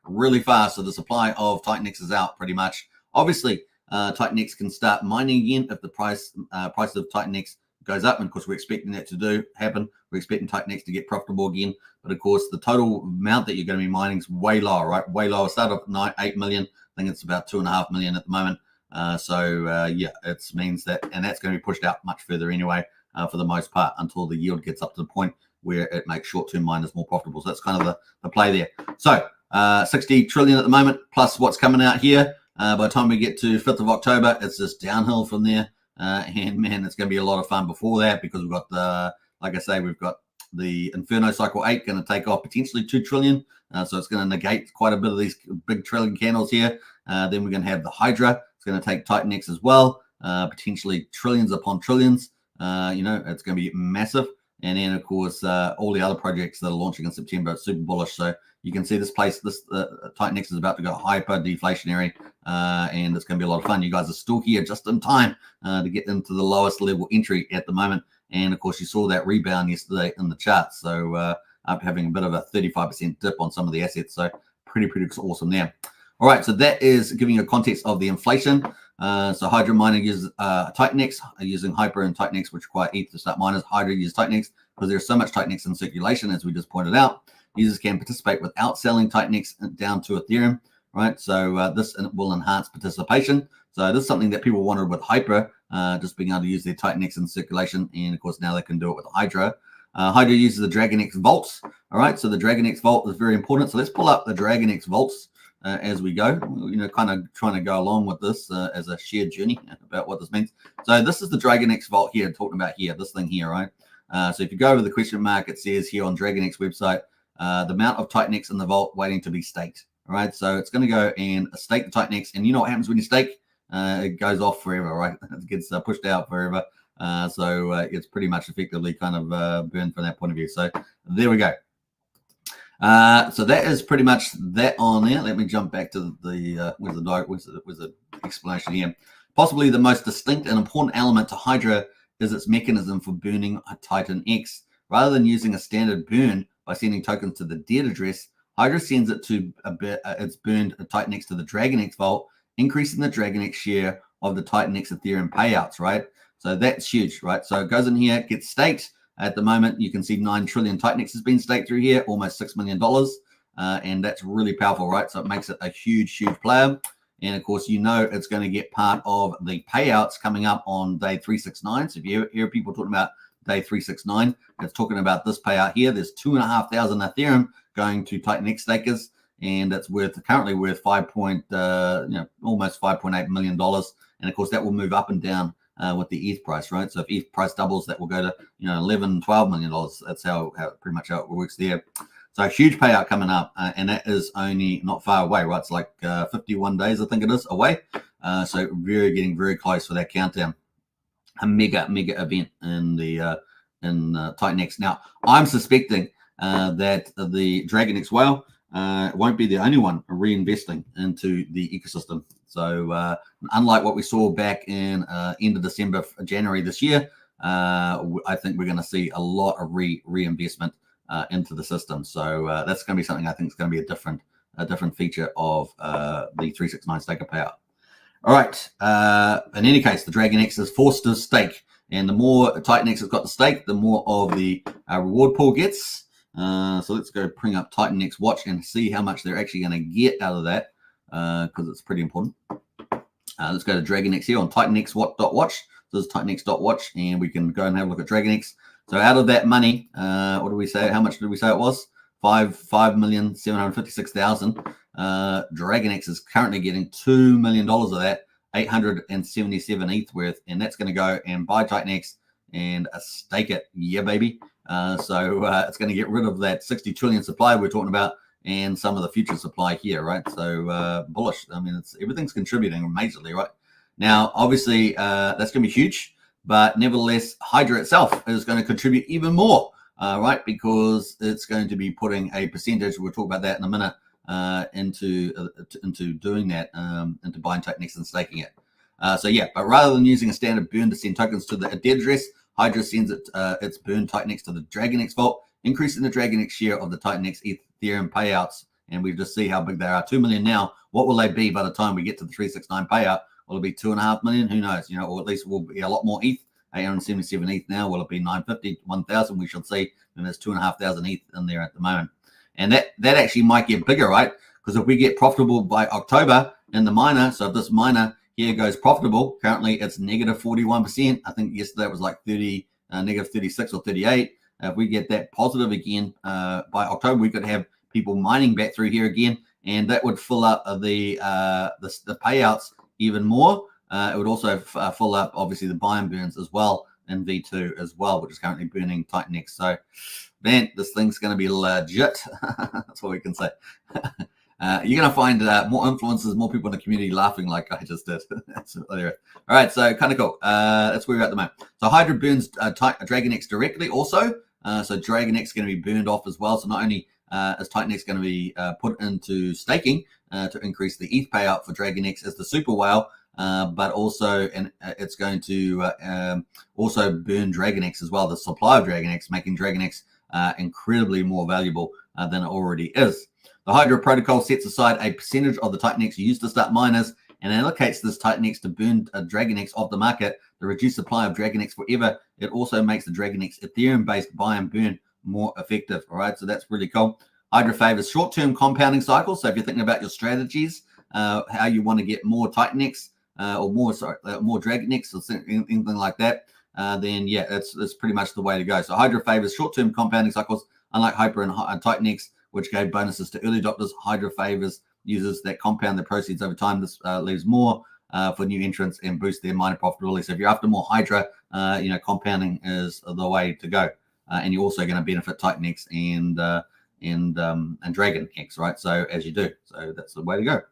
really fast. So the supply of TitanX is out pretty much. Obviously, TitanX can start mining again if the price of TitanX goes up, and of course we're expecting that to happen. We're expecting TitanX to get profitable again, but of course the total amount that you're going to be mining is way lower, right? Way lower. Start off 8 million. I think it's about 2.5 million at the moment. Yeah, it means that, and that's going to be pushed out much further anyway, for the most part, until the yield gets up to the point where it makes short-term miners more profitable. So that's kind of the play there. So 60 trillion at the moment, plus what's coming out here. By the time we get to 5th of October, it's just downhill from there. And man, it's going to be a lot of fun before that, because we've got we've got the Inferno Cycle 8 going to take off potentially 2 trillion. So it's going to negate quite a bit of these big trillion candles here. Then we're going to have the Hydra. It's going to take TitanX as well, potentially trillions upon trillions. It's going to be massive. And then, of course, all the other projects that are launching in September are super bullish. So you can see this TitanX is about to go hyper deflationary, and it's going to be a lot of fun. You guys are still here just in time to get into the lowest level entry at the moment. And of course, you saw that rebound yesterday in the chart. So after having a bit of a 35% dip on some of the assets, so pretty awesome there. All right, so that is giving you a context of the inflation. So Hydra mining uses TitanX, using Hyper and TitanX, which require ETH to start miners. Hydra uses TitanX because there's so much TitanX in circulation, as we just pointed out. Users can participate without selling TitanX down to Ethereum, right? So this will enhance participation. So this is something that people wanted with Hyper, just being able to use their TitanX in circulation. And of course, now they can do it with Hydra. Hydra uses the DragonX vaults. All right, so the DragonX vault is very important. So let's pull up the DragonX vaults as we go, kind of trying to go along with this as a shared journey about what this means. So this is the DragonX vault here, talking about here, this thing here, right? So if you go over the question mark, it says here on DragonX website, the amount of TitanX in the vault waiting to be staked. All right, so it's going to go and stake the TitanX, and you know what happens when you stake? It goes off forever, right? It gets pushed out forever. So it's pretty much effectively kind of burned from that point of view. So there we go. So that is pretty much that on there. Let me jump back to the where's the explanation here. Possibly the most distinct and important element to Hydra is its mechanism for burning a TitanX. Rather than using a standard burn by sending tokens to the dead address, Hydra sends it to its burned TitanX to the DragonX vault, increasing the DragonX share of the TitanX Ethereum payouts, right? So that's huge, right? So it goes in here, gets staked. At the moment, you can see 9 trillion TitanX has been staked through here, almost $6 million. And that's really powerful, right? So it makes it a huge player. And of course, you know it's going to get part of the payouts coming up on day 369. So if you hear people talking about day 369, it's talking about this payout here. There's 2,500 Ethereum going to TitanX stakers, and it's currently worth almost $5.8 million. And of course, that will move up and down with the ETH price, right? So if ETH price doubles, that will go to $11-12 million. That's how pretty much how it works there. So a huge payout coming up, and that is only not far away, right? It's like 51 days, I think it is, away. So getting very close for that countdown. A mega event in the TitanX. Now, I'm suspecting that the DragonX whale won't be the only one reinvesting into the ecosystem. So unlike what we saw back in end of December, January this year, I think we're going to see a lot of reinvestment into the system. So that's going to be something I think is going to be a different feature of the 369 staker payout. All right. In any case, the DragonX is forced to stake, and the more TitanX has got to stake, the more of the reward pool gets. So let's go bring up TitanX Watch and see how much they're actually going to get out of that, because it's pretty important. Let's go to DragonX here on TitanX Watch. So this is TitanX.watch, and we can go and have a look at DragonX. So out of that money, what do we say? How much did we say it was? 5,756,000. DragonX is currently getting $2 million of that, 877 ETH worth, and that's going to go and buy TitanX and stake it. Yeah, baby. So it's going to get rid of that 60 trillion supply we're talking about and some of the future supply here, right? So bullish. I mean, everything's contributing majorly, right? Now, obviously, that's going to be huge, but nevertheless, Hydra itself is going to contribute even more, right? Because it's going to be putting a percentage, we'll talk about that in a minute, into doing that, into buying TitanX and staking it. So yeah, but rather than using a standard burn to send tokens to the dead address, Hydra sends its burn TitanX to the DragonX vault, increasing the DragonX share of the TitanX Ethereum payouts. And we just see how big they are. 2 million now. What will they be by the time we get to the 369 payout? Will it be 2.5 million? Who knows? Or at least will be a lot more ETH. 877 ETH now. Will it be 950, 1,000? We should see. And there's 2,500 ETH in there at the moment. And that actually might get bigger, right? Because if we get profitable by October in the miner, so if this miner here goes profitable, currently it's negative 41%. I think yesterday it was like negative 36 or 38. If we get that positive again by October, we could have people mining back through here again, and that would fill up the payouts even more. It would also fill up, obviously, the buy and burns as well in V2 as well, which is currently burning TitanX. So, man, this thing's going to be legit. That's what we can say. You're going to find more influencers, more people in the community laughing like I just did. All right, so kind of cool. That's where we're at the moment. So Hydra burns DragonX directly also. So DragonX is going to be burned off as well. So not only is TitanX going to be put into staking to increase the ETH payout for DragonX as the super whale, but also it's going to also burn DragonX as well, the supply of DragonX, making DragonX incredibly more valuable than it already is. The Hydra protocol sets aside a percentage of the TitanX used to start miners and allocates this TitanX to burn DragonX off the market. The reduced supply of DragonX forever. It also makes the DragonX Ethereum-based buy and burn more effective. All right, so that's really cool. Hydra favors short-term compounding cycles. So if you're thinking about your strategies, how you want to get more TitanX or more DragonX or anything like that, then yeah, that's pretty much the way to go. So Hydra favors short-term compounding cycles, unlike Hyper and TitanX, which gave bonuses to early adopters. Hydra favors users that compound their proceeds over time. This leaves more for new entrants and boosts their miner profitability. So if you're after more Hydra, compounding is the way to go. And you're also going to benefit TitanX and DragonX, right? So as you do, so that's the way to go.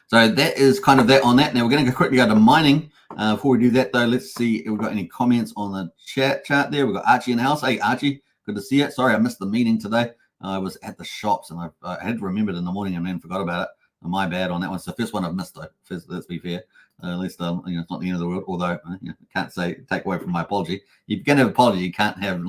So that is kind of that on that. Now we're going to quickly go to mining. Before we do that, though, let's see if we've got any comments on the chat there. We've got Archie in the house. Hey, Archie, good to see you. Sorry, I missed the meeting today. I was at the shops and I had to remember it in the morning and then forgot about it. My bad on that one. It's the first one I've missed, though. Let's be fair. At least it's not the end of the world. Although can't take away from my apology. If you're going to have an apology, you can't have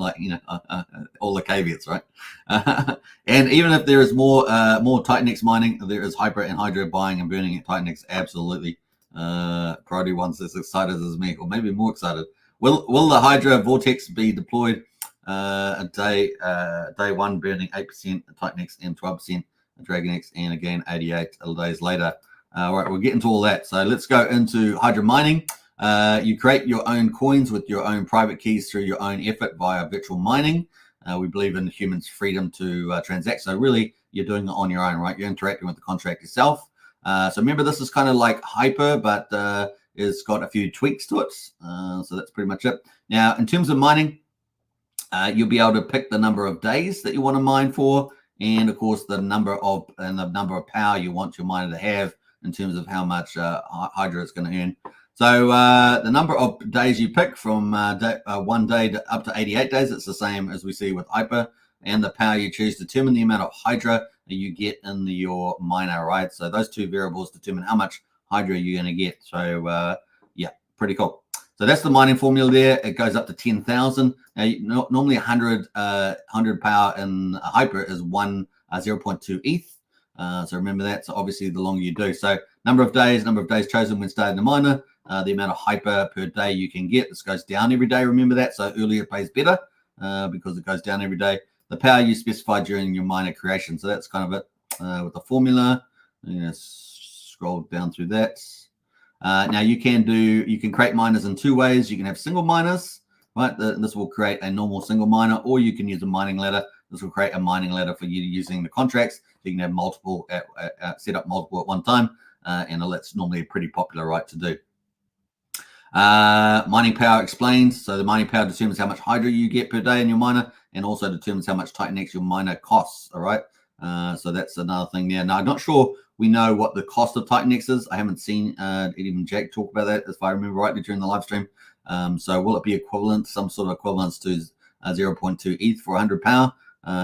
all the caveats, right? And even if there is more TitanX mining, there is Hyper and Hydra buying and burning at TitanX. Absolutely. Priority one's as excited as me, or maybe more excited. Will the Hydra Vortex be deployed day one, burning 8% TitanX and 12% DragonX, and again 88 days later? All right, we'll get into all that. So let's go into Hydra mining. You create your own coins with your own private keys through your own effort via virtual mining. We believe in humans' freedom to transact. So really, you're doing it on your own, right? You're interacting with the contract yourself. So remember, this is kind of like Hyper, but it's got a few tweaks to it. So that's pretty much it. Now, in terms of mining, you'll be able to pick the number of days that you want to mine for, and of course the number of power you want your miner to have in terms of how much Hydra is going to earn. So the number of days you pick from 1 day to up to 88 days, it's the same as we see with Hyper, and the power you choose determine the amount of Hydra that you get in your miner, right? So those two variables determine how much Hydra you're going to get. So yeah, pretty cool. So that's the mining formula there. It goes up to 10,000. Now, normally 100 power in Hyper is 0.2 ETH. So remember that. So obviously, the longer you do. So number of days chosen when starting the miner, the amount of Hyper per day you can get. This goes down every day. Remember that. So earlier pays better because it goes down every day. The power you specify during your miner creation. So that's kind of it with the formula. Scroll down through that. Now you can create miners in two ways. You can have single miners, right? This will create a normal single miner, or you can use a mining ladder. This will create a mining ladder for you using the contracts. So you can have multiple, set up multiple at one time, and that's normally pretty popular, right, to do. Mining power explains. So the mining power determines how much Hydra you get per day in your miner, and also determines how much TitanX your miner costs. All right. So that's another thing there. Now I'm not sure we know what the cost of TitanX is. I haven't seen even Jake talk about that, if I remember rightly, during the live stream. So will it be equivalent, some sort of equivalence to 0.2 ETH for 100 power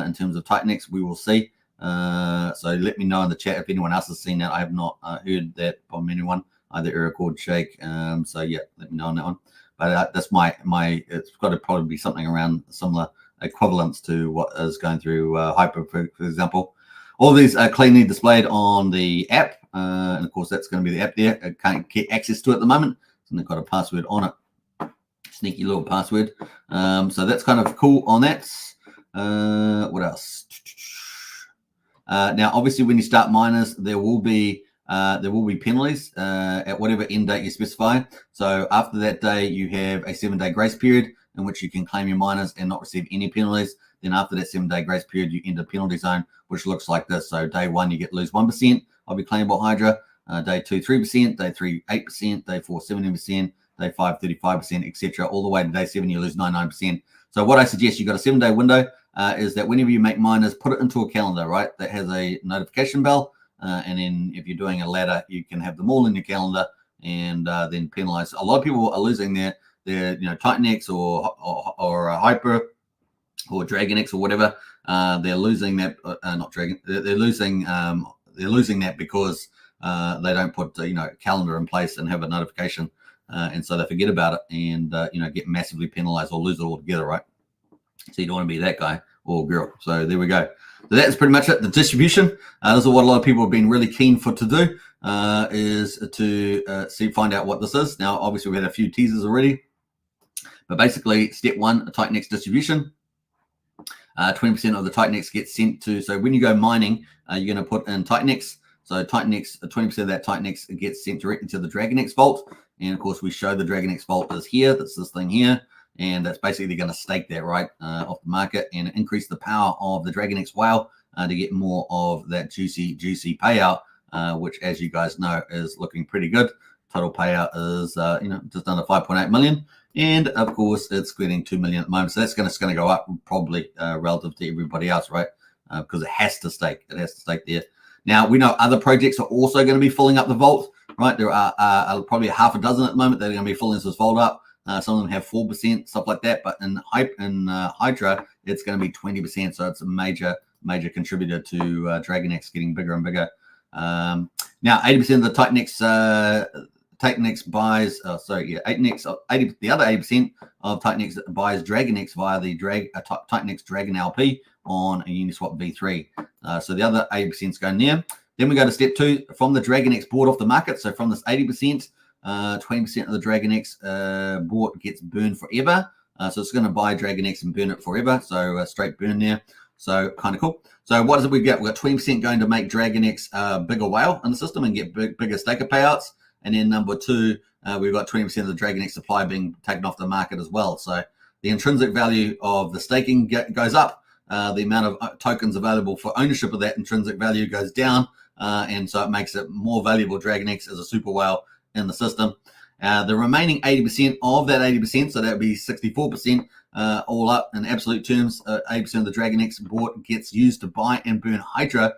in terms of TitanX? We will see. So let me know in the chat if anyone else has seen that. I have not heard that from anyone, either Eric or Jake. So yeah, let me know on that one. But that's my it's got to probably be something around similar equivalence to what is going through Hyper, for example. All of these are cleanly displayed on the app, and of course that's going to be the app there. I can't get access to it at the moment, so they've got a password on it. Sneaky little password. So that's kind of cool on that. What else? Now, obviously, when you start miners, there will be penalties at whatever end date you specify. So after that day, you have a 7-day grace period in which you can claim your miners and not receive any penalties. Then after that 7-day grace period, you enter penalty zone, which looks like this. So day 1, you lose 1% of your claimable Hydra. Day 2, 3%. Day 3, 8%. Day 4, 17%. Day 5, 35%, etc. All the way to day 7, you lose 99%. So what I suggest, you've got a 7-day window, is that whenever you make miners, put it into a calendar, right? That has a notification bell. And then if you're doing a ladder, you can have them all in your calendar and then penalize. A lot of people are losing their TitanX or Hyper or DragonX or whatever. They're losing that. Not Dragon. They're losing that because they don't put calendar in place and have a notification, and so they forget about it and get massively penalized or lose it altogether, right? So you don't want to be that guy or girl. So there we go. So that's pretty much it. The distribution. This is what a lot of people have been really keen to do, is to find out what this is. Now, obviously, we had a few teasers already, but basically, step 1, a TitanX distribution. 20% of the TitanX gets sent to. So when you go mining, you're going to put in TitanX. So TitanX, 20% of that TitanX gets sent directly to the DragonX vault. And of course, we show the DragonX vault is here. That's this thing here. And that's basically going to stake that right off the market and increase the power of the DragonX whale to get more of that juicy payout, which, as you guys know, is looking pretty good. Total payout is just under 5.8 million, and of course, it's getting 2 million at the moment. So that's going to go up probably relative to everybody else, right? Because it has to stake. It has to stake there. Now we know other projects are also going to be filling up the vault, right? There are probably half a dozen at the moment that are going to be filling this vault up. Some of them have 4%, stuff like that. But in Hydra, it's going to be 20%. So it's a major contributor to DragonX getting bigger and bigger. Now, 80% of the TitanX buys, the other 80% of TitanX buys DragonX via the TitanX Dragon LP on a Uniswap V3. So the other 80% is going there. Then we go to step 2, from the DragonX board off the market. So from this 80%, 20% of the DragonX board gets burned forever. So it's going to buy DragonX and burn it forever. So straight burn there. So kind of cool. So what is it we get? We've got 20% going to make DragonX a bigger whale in the system and get bigger staker payouts. And then number 2, we've got 20% of the DragonX supply being taken off the market as well. So the intrinsic value of the staking goes up. The amount of tokens available for ownership of that intrinsic value goes down. And so it makes it more valuable. DragonX as a super whale in the system. The remaining 80% of that 80%, so that would be 64%, all up in absolute terms, 80% of the DragonX board gets used to buy and burn Hydra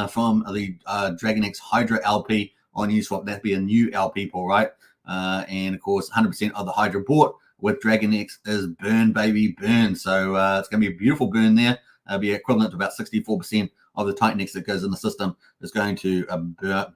from the DragonX Hydra LP on Uniswap. That'd be a new LP pool, right? And of course, 100% of the Hydra bought with DragonX is burn, baby, burn. So it's going to be a beautiful burn there. It'll be equivalent to about 64% of the TitanX that goes in the system is going to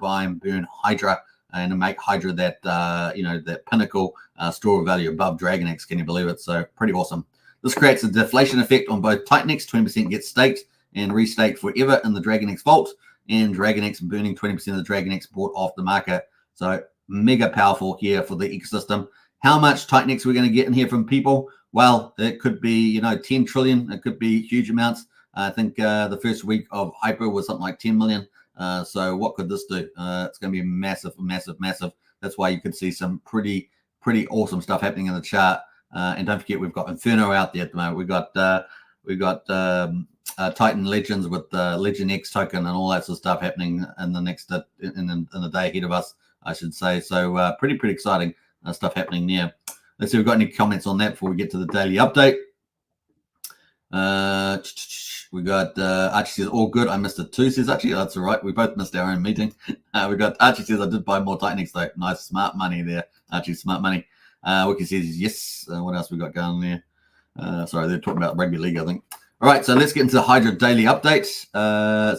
buy and burn Hydra and to make Hydra that, that pinnacle store of value above DragonX. Can you believe it? So pretty awesome. This creates a deflation effect on both TitanX. 20% gets staked and restaked forever in the DragonX vault, and DragonX burning 20% of the DragonX bought off the market. So mega powerful here for the ecosystem. How much TitanX we're going to get in here from people? Well, it could be, 10 trillion. It could be huge amounts. I think the first week of Hyper was something like 10 million. So what could this do? It's going to be massive, massive, massive. That's why you could see some pretty awesome stuff happening in the chart. And don't forget, we've got Inferno out there at the moment. We've got Titan Legends with the Legend X token and all that sort of stuff happening in the next in the day ahead of us, I should say. So pretty exciting stuff happening there. Let's see if we've got any comments on that before we get to the daily update. We got Archie says all good. I missed it too, says Archie. That's all right. We both missed our own meeting. We got Archie says I did buy more TitanX though. Nice, smart money there, Archie. Smart money. Wiki says yes. What else we got going there? Sorry, they're talking about rugby league, I think. All right, so let's get into the Hydra daily updates.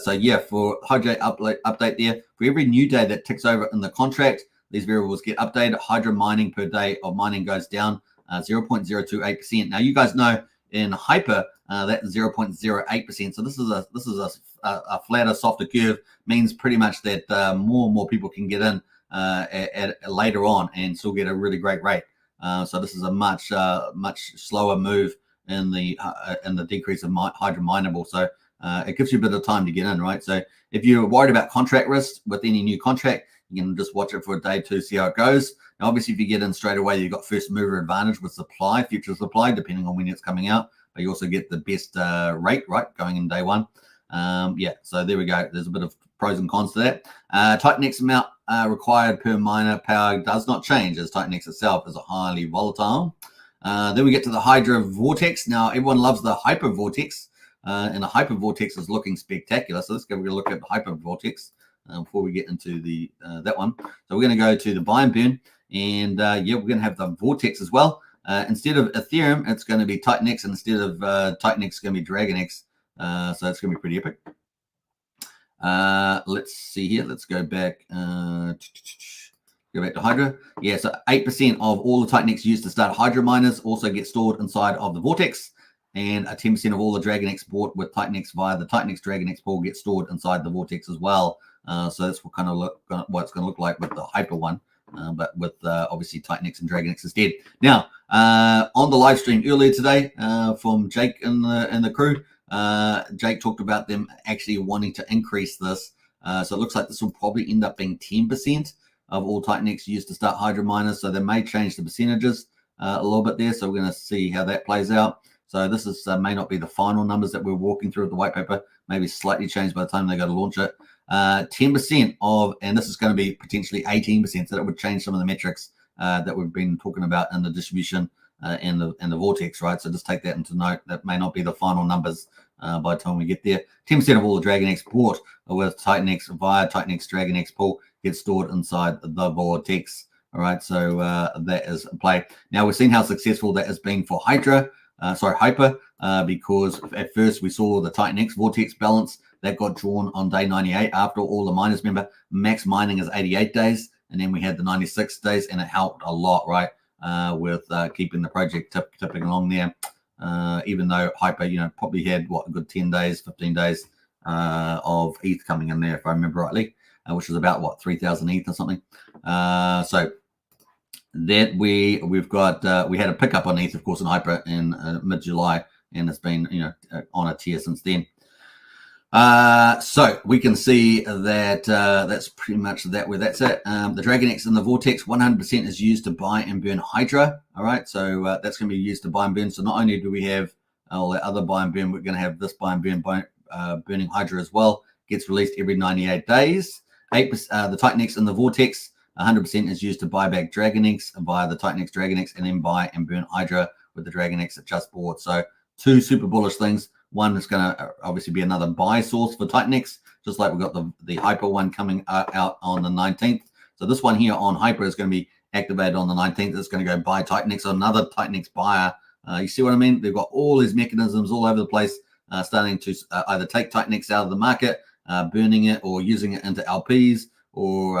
So yeah, for Hydra update there, for every new day that ticks over in the contract, these variables get updated. Hydra mining per day of mining goes down 0.028%. Now you guys know in Hyper that's 0.08%. So this is a flatter, softer curve. Means pretty much that more and more people can get in at later on and still get a really great rate. So this is a much slower move in the decrease of Hydra mineable. So it gives you a bit of time to get in, right? So if you're worried about contract risk with any new contract, you can just watch it for a day, 2, see how it goes. Now, obviously, if you get in straight away, you've got first mover advantage with supply, future supply, depending on when it's coming out. But you also get the best rate, right, going in day 1. Yeah, so there we go. There's a bit of pros and cons to that. TitanX amount required per miner power does not change, as TitanX itself is a highly volatile. Then we get to the Hydra Vortex. Now, everyone loves the Hyper Vortex, and the Hyper Vortex is looking spectacular. So let's go look at the Hyper Vortex before we get into the that one. So we're going to go to the buy and burn, and yeah, we're going to have the Vortex as well. Instead of Ethereum, it's going to be TitanX, and instead of TitanX, it's going to be DragonX. So it's going to be pretty epic. Let's see here. Let's go back. Go back to Hydra. Yeah, so 8% of all the TitanX used to start Hydra miners also get stored inside of the Vortex, and 10% of all the DragonX bought with TitanX via the TitanX DragonX pool get stored inside the Vortex as well. So that's what it's going to look like with the Hyper one, but with obviously TitanX and DragonX instead. Now, on the live stream earlier today from Jake and the crew, Jake talked about them actually wanting to increase this. So it looks like this will probably end up being 10% of all TitanX used to start Hydra miners. So they may change the percentages a little bit there. So we're going to see how that plays out. So this is may not be the final numbers that we're walking through at the white paper, maybe slightly changed by the time they go to launch it. 10% of, and this is going to be potentially 18%, so that would change some of the metrics that we've been talking about in the distribution and the Vortex, right? So just take that into note. That may not be the final numbers by the time we get there. 10% of all the DragonX bought with TitanX via TitanX DragonX pool gets stored inside the Vortex. All right, so that is in play. Now we've seen how successful that has been for Hyper, because at first we saw the TitanX Vortex balance that got drawn on day 98 after all the miners. Remember, max mining is 88 days, and then we had the 96 days, and it helped a lot, right, with keeping the project tipping along there. Even though Hyper, probably had a good 10 days, 15 days of ETH coming in there, if I remember rightly, which was about 3,000 ETH or something. So that we had a pickup on ETH, of course, in Hyper in mid-July, and it's been on a tear since then. So we can see that that's pretty much where that's at. The DragonX and the Vortex 100% is used to buy and burn Hydra. All right, so that's going to be used to buy and burn. So not only do we have all that other buy and burn, we're going to have this buy and burn burning Hydra as well. Gets released every 98 days. 8%, the TitanX and the Vortex 100% is used to buy back DragonX via the TitanX DragonX, and then buy and burn Hydra with the DragonX that just bought. So two super bullish things. One is going to obviously be another buy source for TitanX, just like we've got the Hyper one coming out on the 19th. So this one here on Hyper is going to be activated on the 19th. It's going to go buy TitanX, so another TitanX buyer. You see what I mean? They've got all these mechanisms all over the place, starting to either take TitanX out of the market, burning it, or using it into LPs, or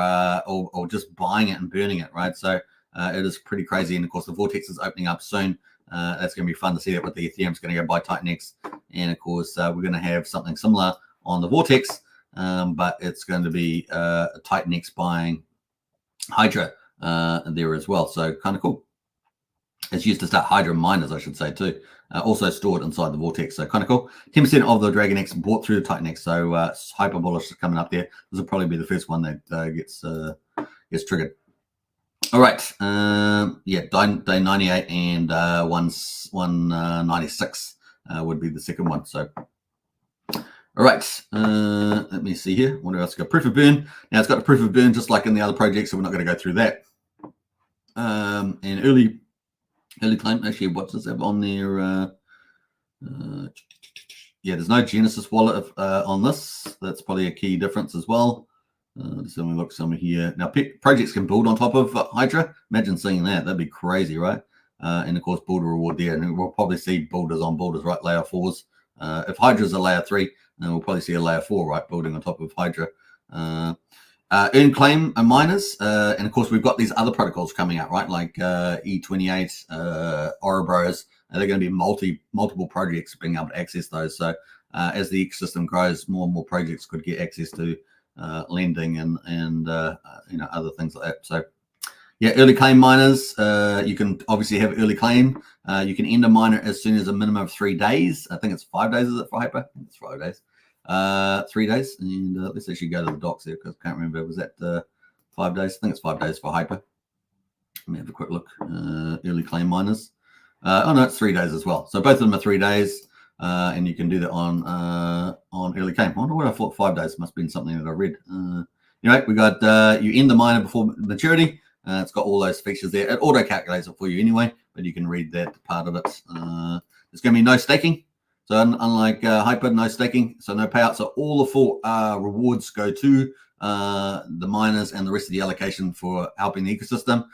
just buying it and burning it, right? So it is pretty crazy. And of course, the Vortex is opening up soon. That's going to be fun to see that with the Ethereum. It's going to go buy TitanX, and of course we're going to have something similar on the Vortex, but it's going to be TitanX buying Hydra there as well. So kind of cool. It's used to start Hydra miners, I should say, too. Also stored inside the Vortex, so kind of cool. 10% of the DragonX bought through the TitanX, so hyper bullish is coming up there. This will probably be the first one that gets triggered. All right, yeah, day 98 and 196 would be the second one. So, all right, let me see here. What else? Got proof of burn. Now it's got the proof of burn just like in the other projects, so we're not going to go through that. And early claim. Actually, what's this have on there? Yeah, there's no Genesis wallet on this. That's probably a key difference as well. Just let me look somewhere here. Now, projects can build on top of Hydra. Imagine seeing that. That'd be crazy, right? And of course, builder reward there. And we'll probably see builders on builders, right? Layer 4s. If Hydra's a layer 3, then we'll probably see a layer 4, right? Building on top of Hydra. Earn claim miners. And of course, we've got these other protocols coming out, right? Like E28, Ouroboros. They're going to be multiple projects being able to access those. So as the ecosystem grows, more and more projects could get access to lending and other things like that. So yeah, early claim miners, you can obviously have early claim. You can end a miner as soon as a minimum of 3 days. I think it's 5 days, is it, for Hyper? I think it's 5 days. 3 days. And let's actually go to the docs here, because I can't remember. Was that 5 days? I think it's 5 days for Hyper. Let me have a quick look. Early claim miners. Oh no, it's 3 days as well. So both of them are 3 days. And you can do that on early claim. I wonder what I thought 5 days must have been something that I read. Anyway, we got you end the miner before maturity. It's got all those features there. It auto calculates it for you anyway, but you can read that part of it. There's going to be no staking. So unlike Hyper, no staking, so no payouts. So all the full rewards go to the miners and the rest of the allocation for helping the ecosystem.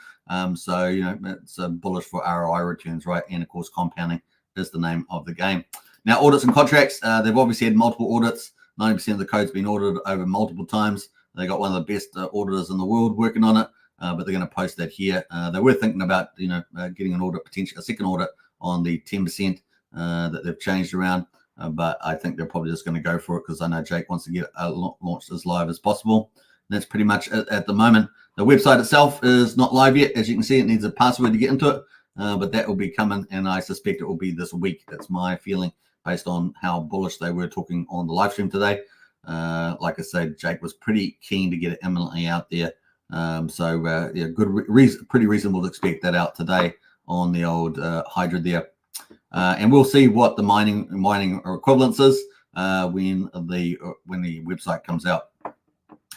So it's bullish for ROI returns, right? And of course, compounding is the name of the game. Now, audits and contracts, they've obviously had multiple audits. 90% of the code's been audited over multiple times. They got one of the best auditors in the world working on it, but they're going to post that here. They were thinking about, getting an audit, potentially a second audit on the 10% that they've changed around, but I think they're probably just going to go for it, because I know Jake wants to get launched as live as possible. And that's pretty much it at the moment. The website itself is not live yet. As you can see, it needs a password to get into it, but that will be coming, and I suspect it will be this week. That's my feeling, based on how bullish they were talking on the live stream today. Like I said, Jake was pretty keen to get it imminently out there. So yeah, pretty reasonable to expect that out today on the old Hydra there. And we'll see what the mining equivalence is when the website comes out.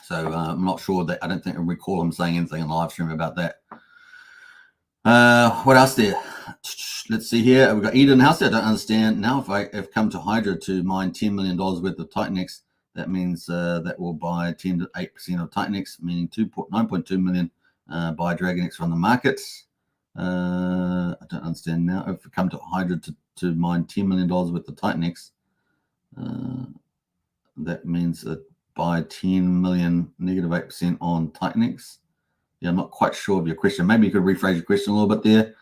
So I'm not sure that, I don't think I recall him saying anything in the live stream about that. What else there? Let's see here. We've got Eden House. I don't understand. Now, if I have come to Hydra to mine $10 million worth of TitanX, that means that will buy 10 to 8% of TitanX, meaning 9.2 million buy DragonX from the markets. I don't understand now. If we come to Hydra to mine $10 million worth of TitanX, that means that buy 10 million, negative 8% on TitanX. Yeah, I'm not quite sure of your question. Maybe you could rephrase your question a little bit there.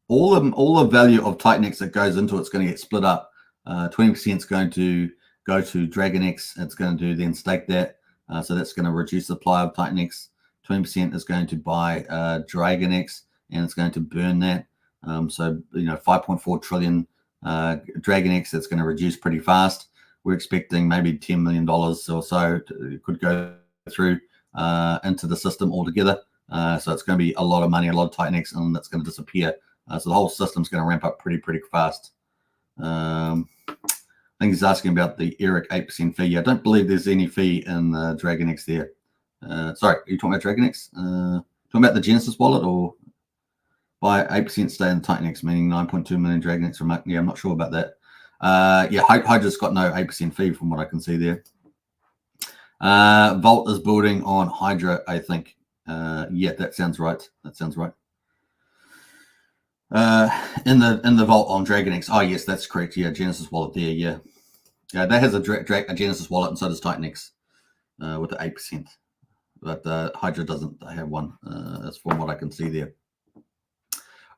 All the value of TitanX that goes into it's going to get split up. 20% is going to go to DragonX. It's going to then stake that. So that's going to reduce the supply of TitanX. 20% is going to buy DragonX, and it's going to burn that. So 5.4 trillion DragonX. That's going to reduce pretty fast. we're expecting maybe $10 million or so could go through into the system altogether. So it's going to be a lot of money, a lot of TitanX, and that's going to disappear. So the whole system's going to ramp up pretty fast. I think he's asking about the Eric 8% fee. I don't believe there's any fee in DragonX there. Sorry, are you talking about DragonX? Talking about the Genesis wallet, or buy 8% stay in TitanX, meaning 9.2 million DragonX remote? Yeah, I'm not sure about that. Yeah, Hydra's got no 8% fee from what I can see there. Vault is building on Hydra, I think. Yeah, that sounds right. That sounds right. In the vault on DragonX. Oh yes, that's correct. Yeah, Genesis wallet there. Yeah, that has a Genesis wallet, and so does TitanX with the 8%. But Hydra doesn't have one. That's from what I can see there.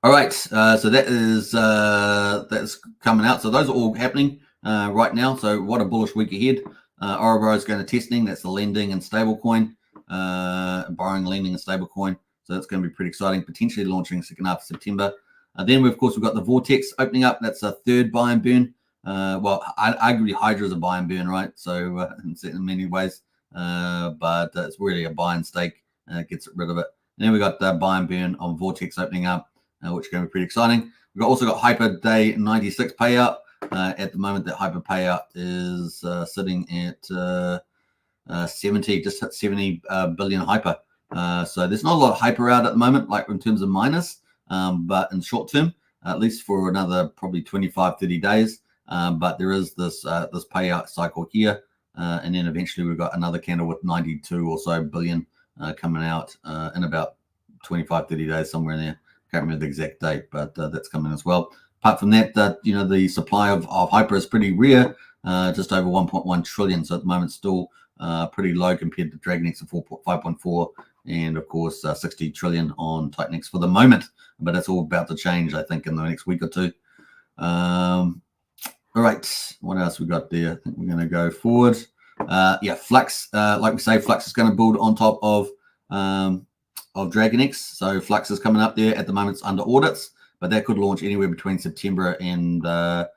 All right, so that's coming out. So those are all happening right now. So what a bullish week ahead. Oroboro is going to testing. That's the lending and stablecoin, borrowing, lending, and stablecoin. So that's going to be pretty exciting. Potentially launching second half of September. Then of course we've got the Vortex opening up. That's a third buy and burn. Well, arguably Hydra is a buy and burn, right? So in many ways, but it's really a buy and stake. Gets rid of it. And then we got the buy and burn on Vortex opening up, which is going to be pretty exciting. We've also got Hyper Day 96 payout. At the moment, that Hyper payout is sitting at 70, just at 70 billion Hyper. So there's not a lot of Hyper out at the moment, like in terms of miners, but in short term, at least for another probably 25, 30 days. But there is this payout cycle here. And then eventually we've got another candle with 92 or so billion coming out in about 25, 30 days, somewhere in there. Can't remember the exact date, but that's coming as well. Apart from that, the supply of Hyper is pretty rare, just over 1.1 trillion. So at the moment, still pretty low compared to DragonX of 5.4, and of course 60 trillion on TitanX for the moment. But that's all about to change, I think, in the next week or two. All right, what else we got there? I think we're going to go forward. Yeah, Flux, like we say, Flux is going to build on top of DragonX. So Flux is coming up there. At the moment, it's under audits, but that could launch anywhere between September and the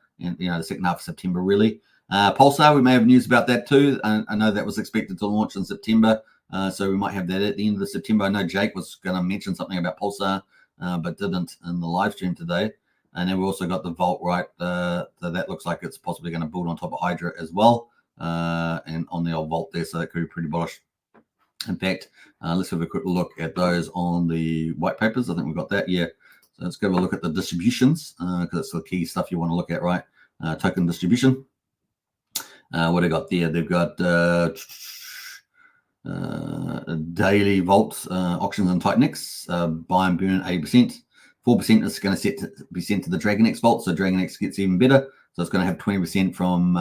second half of September, really. Pulsar, we may have news about that too. I know that was expected to launch in September, so we might have that at the end of September. I know Jake was going to mention something about Pulsar, but didn't in the live stream today. And then we also got the Vault, right? So that looks like it's possibly going to build on top of Hydra as well, and on the old Vault there, so that could be pretty bullish. In fact, let's have a quick look at those on the white papers. I think we've got that, yeah. So let's go have a look at the distributions, because it's the key stuff you want to look at, right? Token distribution. What they got there? They've got daily Vault auctions and TitanX, buy and burn 8%. 4% is going to be sent to the DragonX Vault, so DragonX gets even better. So it's going to have 20% from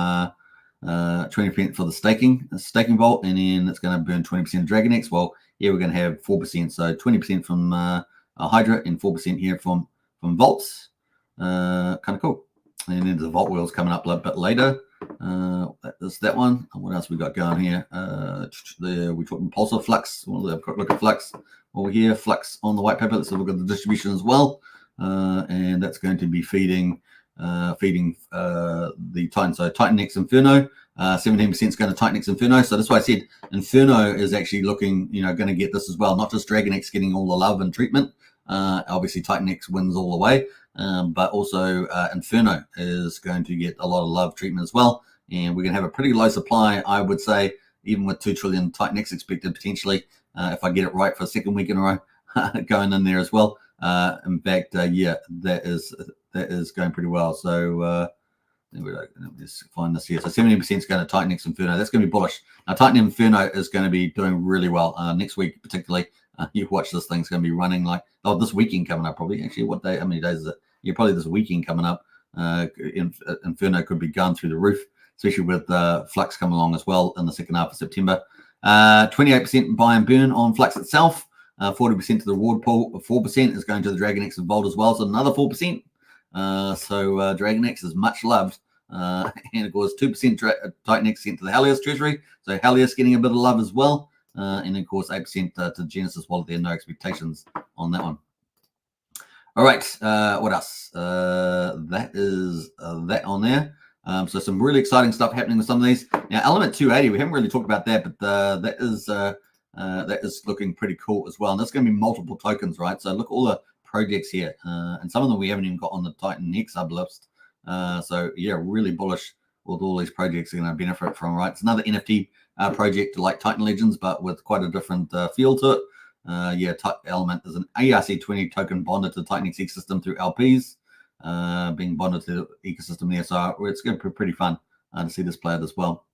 20% for the staking Vault, and then it's going to burn 20% of DragonX. Well, here we're going to have 4%, so 20% from Hydra and 4% here from Vaults. Kind of cool. And then the Vault wheel's coming up a bit later. That's that one. What else we got going here? We talking Pulsar Flux. We'll have a quick look at Flux over here. Flux on the white paper. Let's have a look at the distribution as well. And that's going to be feeding the Titan. So TitanX Inferno, 17% is going to TitanX Inferno. So that's why I said Inferno is actually looking, going to get this as well. Not just DragonX getting all the love and treatment. Obviously TitanX wins all the way, but also Inferno is going to get a lot of love treatment as well. And we're going to have a pretty low supply, I would say, even with 2 trillion TitanX expected potentially, if I get it right for a second week in a row, going in there as well. In fact, yeah, that is going pretty well. So let's find this here. So 70% is going to TitanX Inferno. That's going to be bullish. Now, Titan Inferno is going to be doing really well next week, particularly. You watch this thing's going to be running like this weekend coming up probably. Actually, what day? How many days is it? Yeah, probably this weekend coming up. Inferno could be going through the roof, especially with Flux coming along as well in the second half of September. 28% buy and burn on Flux itself. 40% to the reward pool. 4% is going to the DragonX and Vault as well. So another 4%. So DragonX is much loved. And of course, 2% TitanX sent to the Helios Treasury. So Helios getting a bit of love as well. And of course, 8% to Genesis Wallet there. No expectations on that one. All right. What else? That is that on there. So some really exciting stuff happening with some of these. Now, Element 280, we haven't really talked about that, but that is looking pretty cool as well. And that's going to be multiple tokens, right? So look at all the projects here, and some of them we haven't even got on the TitanX sublist. So yeah, really bullish with all these projects are going to benefit from, right? It's another NFT project like Titan Legends, but with quite a different feel to it. Yeah, Element is an ERC20 token bonded to the TitanX ecosystem through LPs, being bonded to the ecosystem there. So it's going to be pretty fun to see this played as well.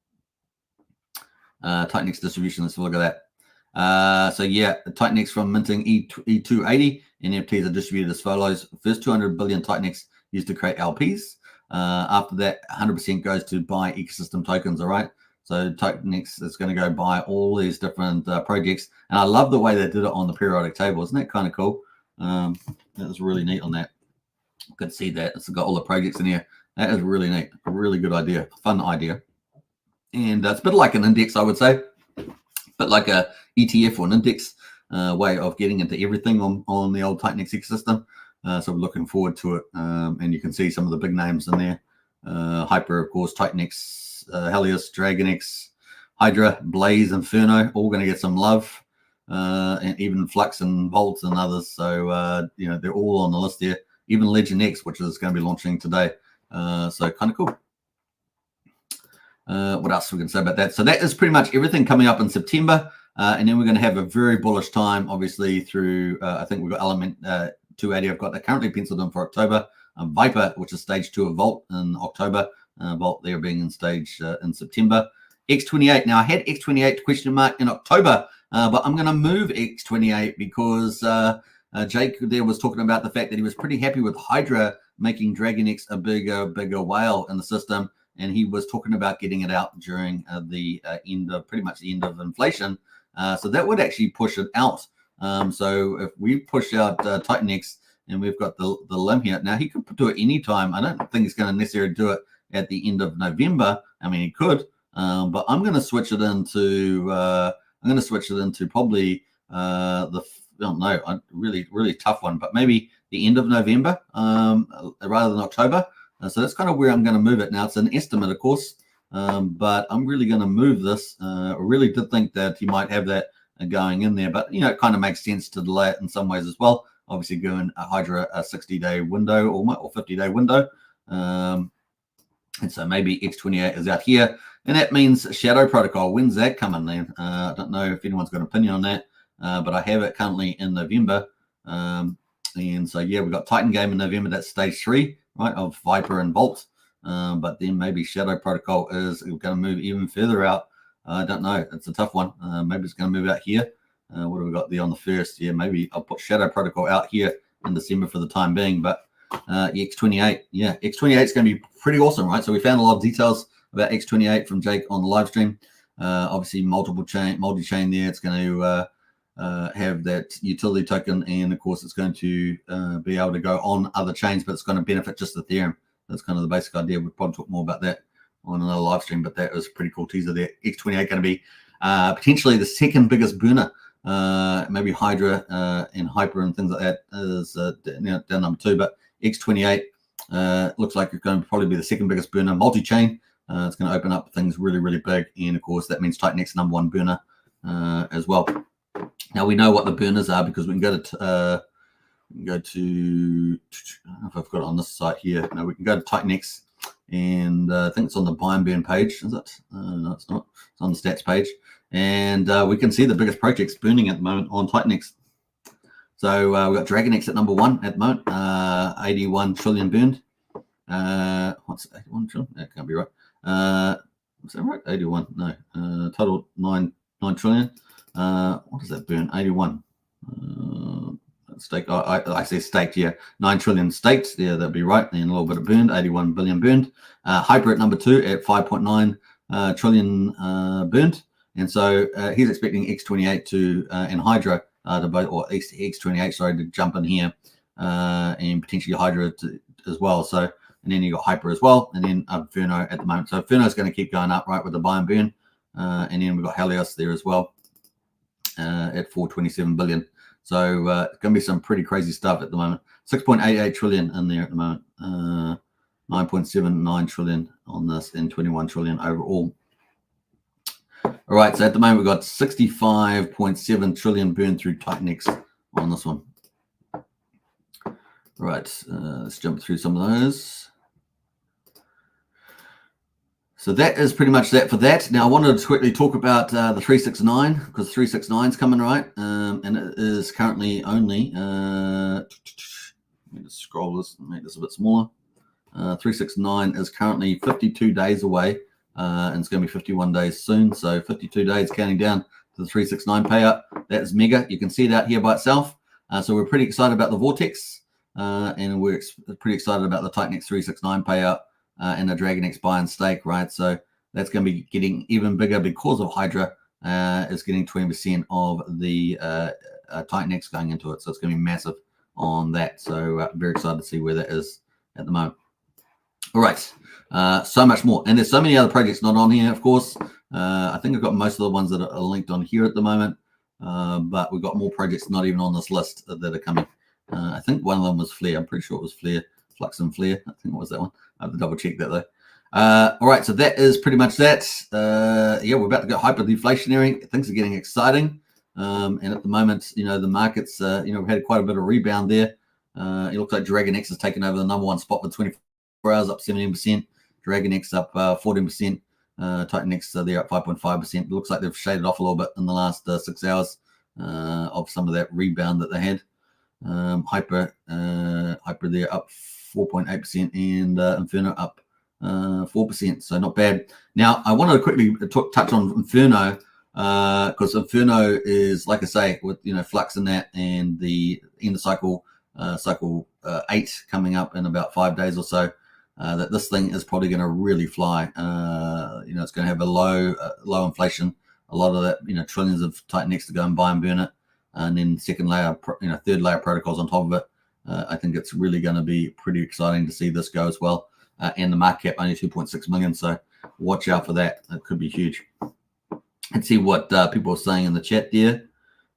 TitanX distribution, let's look at that. So yeah, TitanX from minting E280 NFTs are distributed as follows. First 200 billion TitanX used to create LPs. After that, 100% goes to buy ecosystem tokens, all right? So TitanX is going to go buy all these different projects. And I love the way they did it on the periodic table. Isn't that kind of cool? That was really neat on that. You can see that. It's got all the projects in here. That is really neat. A really good idea. Fun idea. And it's a bit like an index, I would say. But like a ETF or an index way of getting into everything on the old TitanX ecosystem. So we're looking forward to it. And you can see some of the big names in there. Hyper, of course, TitanX, Helios, DragonX, Hydra, Blaze, Inferno, all going to get some love. And even Flux and Volts and others. So, you know, they're all on the list here. Even LegendX, which is going to be launching today. So kind of cool. What else we can say about that? So that is pretty much everything coming up in September. And then we're going to have a very bullish time, obviously, through, I think we've got Element 280. I've got that currently penciled in for October. Viper, which is stage 2 of Vault in October. Vault there being in stage in September. X28. Now, I had X28 question mark in October, but I'm going to move X28 because Jake there was talking about the fact that he was pretty happy with Hydra making DragonX a bigger whale in the system. And he was talking about getting it out during the end of pretty much the end of inflation. So that would actually push it out. So if we push out TitanX and we've got the limb here, now he could do it anytime. I don't think he's going to necessarily do it at the end of November. I mean, he could, but I'm going to switch it into probably I don't know, a really tough one, but maybe the end of November rather than October. So that's kind of where I'm going to move it. Now, it's an estimate, of course, but I'm really going to move this. I really did think that he might have that going in there, but, you know, it kind of makes sense to delay it in some ways as well. Obviously, giving Hydra a 60-day window or 50-day window. And so maybe X28 is out here. And that means Shadow Protocol. When's that coming then? I don't know if anyone's got an opinion on that, but I have it currently in November. And so, yeah, we've got Titan Game in November. That's stage 3. Right, of Viper and Bolt, but then maybe Shadow Protocol is going to move even further out. I don't know. It's a tough one. Maybe it's going to move out here. What have we got there on the 1st? Yeah, maybe I'll put Shadow Protocol out here in December for the time being. But X28, yeah, X28 is going to be pretty awesome, right? So we found a lot of details about X28 from Jake on the live stream. Obviously, multi-chain there. It's going to have that utility token, and of course it's going to be able to go on other chains, but it's going to benefit just Ethereum. That's kind of the basic idea. We'll probably talk more about that on another live stream, but that was a pretty cool teaser there. X28 going to be potentially the second biggest burner. Maybe Hydra and Hyper and things like that is down number 2, but X28 looks like it's going to probably be the second biggest burner. Multi-chain, it's going to open up things really big, and of course that means TitanX number 1 burner as well. Now we know what the burners are because we can go to I don't know if I've got it on this site here. No, we can go to TitanX, and I think it's on the buy and burn page. Is it? No, it's not. It's on the stats page, and we can see the biggest projects burning at the moment on TitanX. So we've got DragonX at number 1 at the moment, 81 trillion burned. What's 81 trillion? That can't be right. Is that right? 81? No. Total 9 trillion. What does that burn? 81. Staked. I say staked. Yeah, 9 trillion staked. Yeah, that'd be right. And a little bit of burned. 81 billion burned. Hyper at number 2 at 5.9 trillion burned. And so he's expecting X28 to and Hydra to both, or X28, sorry, to jump in here, and potentially Hydra as well. So, and then you got Hyper as well, and then Inferno at the moment. So Inferno is going to keep going up, right, with the buy and burn, and then we've got Helios there as well. At 427 billion. So it's going to be some pretty crazy stuff at the moment. 6.88 trillion in there at the moment. 9.79 trillion on this and 21 trillion overall. All right, so at the moment we've got 65.7 trillion burned through TitanX on this one. All right, let's jump through some of those. So that is pretty much that for that. Now I wanted to quickly talk about the 369 because 369 is coming, right? And it is currently only, let me just scroll this and make this a bit smaller. 369 is currently 52 days away, and it's going to be 51 days soon. So 52 days counting down to the 369 payout. That is mega. You can see it out here by itself. So we're pretty excited about the Vortex, and we're pretty excited about the TitanX 369 payout. And the DragonX buy and stake, right? So that's going to be getting even bigger because of Hydra is getting 20% of the TitanX going into it. So it's going to be massive on that. So very excited to see where that is at the moment. All right, so much more. And there's so many other projects not on here, of course. I think I've got most of the ones that are linked on here at the moment. But we've got more projects not even on this list that are coming. I think one of them was Flare. I'm pretty sure it was Flare. Flux and Flare. I think it was that one. I have to double check that though. All right, so that is pretty much that. Yeah, we're about to go hyper deflationary. Things are getting exciting. And at the moment, you know, the markets, you know, we've had quite a bit of rebound there. It looks like DragonX has taken over the #1 spot for 24 hours, up 17%. DragonX up 14%. TitanX, they're up 5.5%. It looks like they've shaded off a little bit in the last 6 hours of some of that rebound that they had. Hyper there up 4.8% and Inferno up 4%, so not bad. Now I wanted to quickly touch on Inferno because Inferno is, like I say, with, you know, Flux in that and the end of cycle 8 coming up in about 5 days or so, that this thing is probably going to really fly. You know, it's going to have a low inflation, a lot of that, you know, trillions of TitanX to go and buy and burn it, and then second layer, you know, third layer protocols on top of it. I think it's really going to be pretty exciting to see this go as well. And the market cap only 2.6 million, so watch out for that. It could be huge. Let's see what people are saying in the chat there.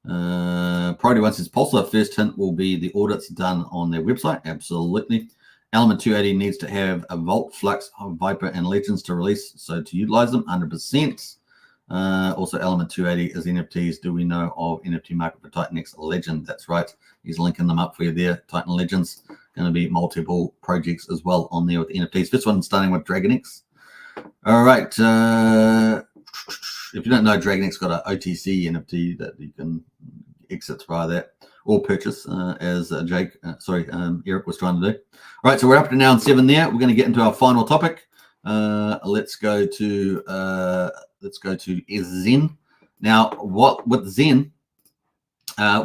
Priority one says Pulsar first hint will be the audits done on their website. Absolutely. Element 280 needs to have a Vault, Flux, Viper, and Legends to release, so to utilize them 100%. Also, Element 280 is NFTs. Do we know of NFT market for TitanX Legend? That's right. He's linking them up for you there. Titan Legends. Going to be multiple projects as well on there with NFTs. This one starting with DragonX. All right. If you don't know, DragonX got an OTC NFT that you can exit via that or purchase, as Eric was trying to do. All right. So we're up to now on 7 there. We're going to get into our final topic. Let's go to Zen. Now, what with Zen,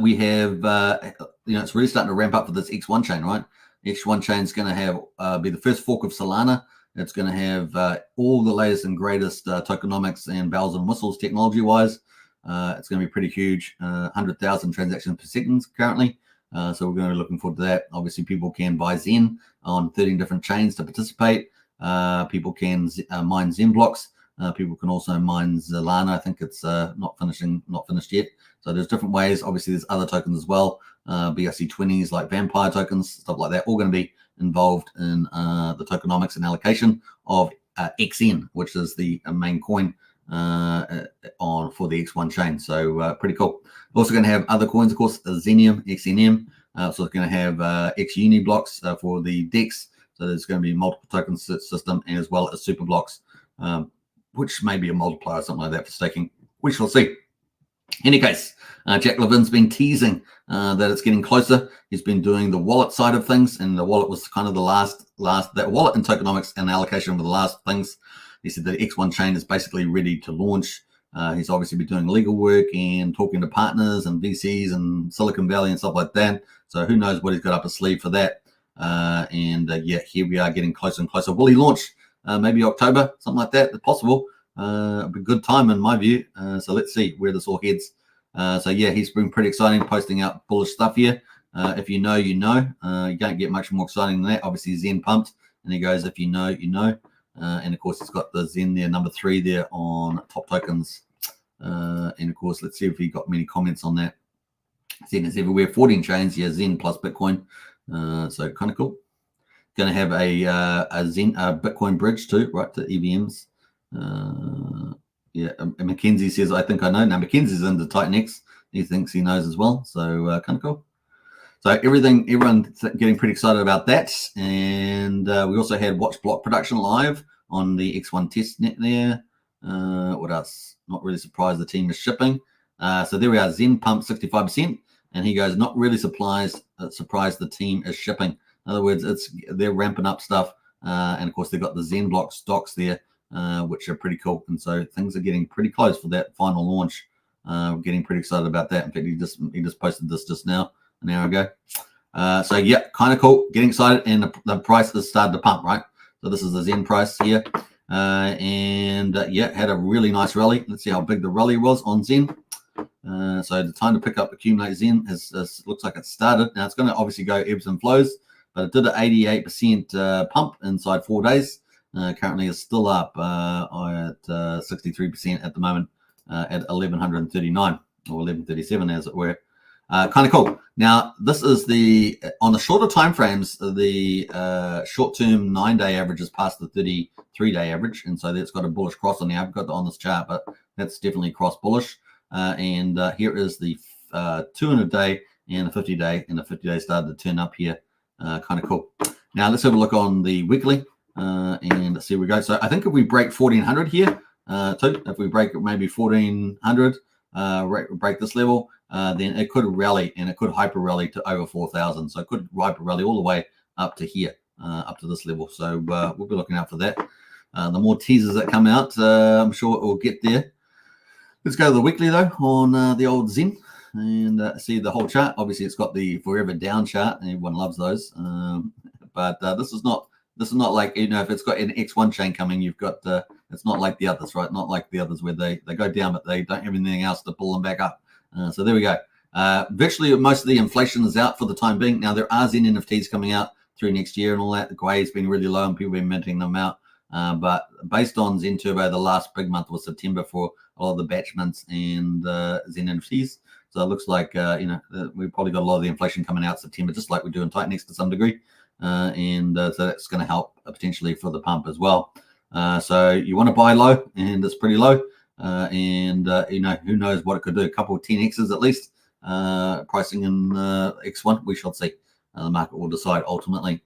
we have, you know, it's really starting to ramp up for this X1 chain, right? X1 chain is going to have be the first fork of Solana. It's going to have all the latest and greatest tokenomics and bells and whistles technology-wise. It's going to be pretty huge. 100,000 transactions per second currently. So we're going to be looking forward to that. Obviously, people can buy Zen on 13 different chains to participate. People can mine Zen blocks. People can also mine Solana. I think it's not finished yet. So there's different ways. Obviously, there's other tokens as well. BRC20s like vampire tokens, stuff like that, all going to be involved in the tokenomics and allocation of XN, which is the main coin for the X1 chain. So pretty cool. We're also going to have other coins, of course, Xenium, XNM. So it's going to have XUni blocks for the DEX. So there's going to be multiple token system as well as super blocks, which may be a multiplier or something like that for staking. We shall see. In any case, Jack Levin's been teasing that it's getting closer. He's been doing the wallet side of things, and the wallet was kind of the last that wallet and tokenomics and allocation were the last things. He said that X1 chain is basically ready to launch. He's obviously been doing legal work and talking to partners and VCs and Silicon Valley and stuff like that. So who knows what he's got up his sleeve for that. Yeah, here we are getting closer and closer. Will he launch maybe October, something like that? It's possible. A good time in my view. So let's see where this all heads. So yeah, he's been pretty exciting, posting out bullish stuff here. If you know, you know. You don't get much more exciting than that. Obviously, Zen pumped, and he goes, if you know, you know. And of course, he's got the Zen there, number 3 there on top tokens. And of course, let's see if he got many comments on that. Zen is everywhere. 14 chains, yeah, Zen plus Bitcoin. So kind of cool. going to have a Bitcoin bridge too, right, to EVMs. Yeah, Mackenzie says, I think I know. Now, Mackenzie's into TitanX. He thinks he knows as well. So kind of cool. So everyone's getting pretty excited about that. And we also had watch block production live on the X1 testnet there. What else? Not really surprised the team is shipping. So there we are. Zen pumped 65%. And he goes, not really surprised the team is shipping. In other words, they're ramping up stuff. And of course, they've got the Zen block stocks there, which are pretty cool. And so things are getting pretty close for that final launch. We're getting pretty excited about that. In fact, he just posted this just now, an hour ago. So yeah, kind of cool. Getting excited, and the price has started to pump, right? So this is the Zen price here, yeah, had a really nice rally. Let's see how big the rally was on Zen. So the time to pick up accumulate Zen looks like it started. Now it's going to obviously go ebbs and flows, but it did an 88% pump inside 4 days. Currently is still up at 63% at the moment at 1139 or 1137 as it were. Kind of cool. Now this is on the shorter time frames, the short-term 9-day average is past the 33-day average, and so that's got a bullish cross on there. I've got that on this chart, but that's definitely cross bullish. And here is the 200-day and the 50-day, and the 50-day started to turn up here. Kind of cool. Now let's have a look on the weekly and let's see where we go. So I think if we break 1400 here, if we break maybe 1400, break this level, then it could rally, and it could hyper rally to over 4,000. So it could hyper rally all the way up to here, up to this level. So we'll be looking out for that. The more teasers that come out, I'm sure it will get there. Let's go to the weekly though on the old Zen and see the whole chart. Obviously, it's got the forever down chart, and everyone loves those. But this is not like, if it's got an X1 chain coming, you've got it's not like the others, right? Not like the others where they go down, but they don't have anything else to pull them back up. So there we go. Virtually most of the inflation is out for the time being. Now there are Zen NFTs coming out through next year and all that. The Gwei has been really low and people have been minting them out. But based on Zen Turbo, the last big month was September for a lot of the batch mints and Zen NFTs. So it looks like, we've probably got a lot of the inflation coming out September, just like we do in TitanX to some degree. So that's going to help potentially for the pump as well. So you want to buy low, and it's pretty low. Who knows what it could do. A couple of 10Xs at least, pricing in X1, we shall see. The market will decide ultimately.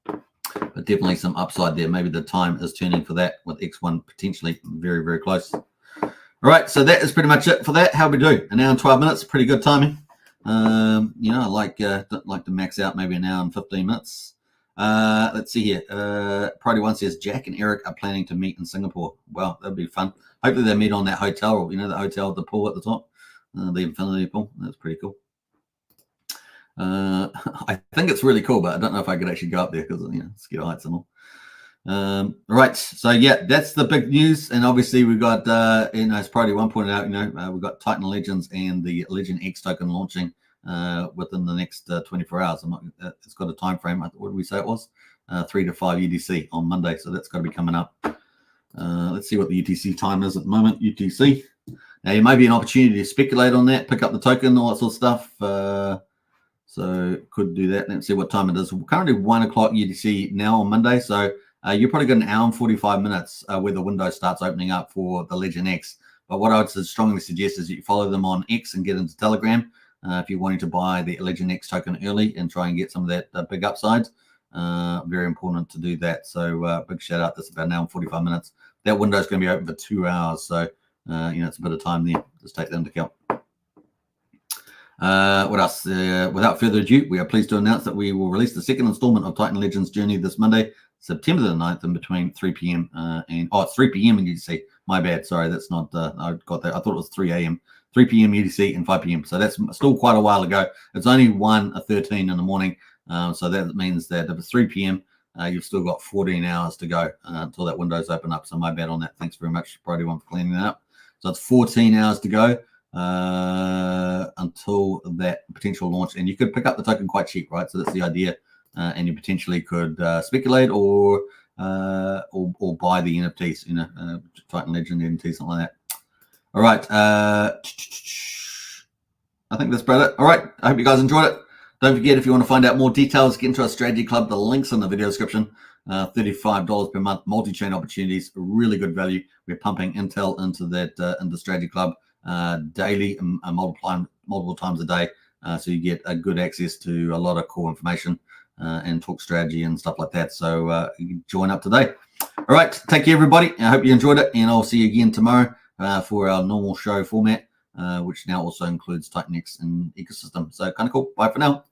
But definitely some upside there. Maybe the time is turning for that with X1 potentially very, very close. All right, so that is pretty much it for that. How we do? An hour and 12 minutes, pretty good timing. I like to max out maybe an hour and 15 minutes. Let's see here. Priority One says Jack and Eric are planning to meet in Singapore. Well, that'd be fun. Hopefully they meet on that hotel, the hotel with the pool at the top, the infinity pool. That's pretty cool. I think it's really cool, but I don't know if I could actually go up there because scared of heights and all. Right, so yeah, that's the big news, and obviously we've got as Priority One pointed out, we've got Titan Legends and the Legend X token launching within the next 24 hours. It's got a time frame. What did we say it was? 3 to 5 UTC on Monday, so that's got to be coming up. Let's see what the UTC time is at the moment. UTC. Now, it may be an opportunity to speculate on that, pick up the token, all that sort of stuff. So could do that. Let's see what time it is. We're currently 1 o'clock UTC now on Monday, so you're probably got an hour and 45 minutes where the window starts opening up for the Legend X. But what I would strongly suggest is that you follow them on X and get into Telegram if you're wanting to buy the Legend X token early and try and get some of that big upside. Very important to do that. So big shout out. That's about an hour and 45 minutes. That window is going to be open for 2 hours. So, it's a bit of time there. Just take that into account. What else? Without further ado, we are pleased to announce that we will release the second installment of Titan Legends Journey this Monday, September the 9th, in between 3 p.m. It's 3 p.m. in UTC. My bad. Sorry, that's not. I got that. I thought it was 3 a.m. 3 p.m. UTC and 5 p.m. So that's still quite a while ago. It's only 1:13 in the morning. So that means that if it's 3 p.m., you've still got 14 hours to go until that window's open up. So my bad on that. Thanks very much, Priority One, for cleaning that up. So it's 14 hours to go until that potential launch. And you could pick up the token quite cheap, right? So that's the idea. And you potentially could speculate or buy the NFTs, Titan Legend NFTs, something like that. All right. I think that's about it. All right. I hope you guys enjoyed it. Don't forget, if you want to find out more details, get into our strategy club. The link's in the video description. $35 per month, multi-chain opportunities, really good value. We're pumping intel into that into strategy club daily, multiple times a day, so you get a good access to a lot of core information and talk strategy and stuff like that. So you can join up today. All right, take care, everybody. I hope you enjoyed it, and I'll see you again tomorrow for our normal show format, which now also includes TitanX and ecosystem. So kind of cool. Bye for now.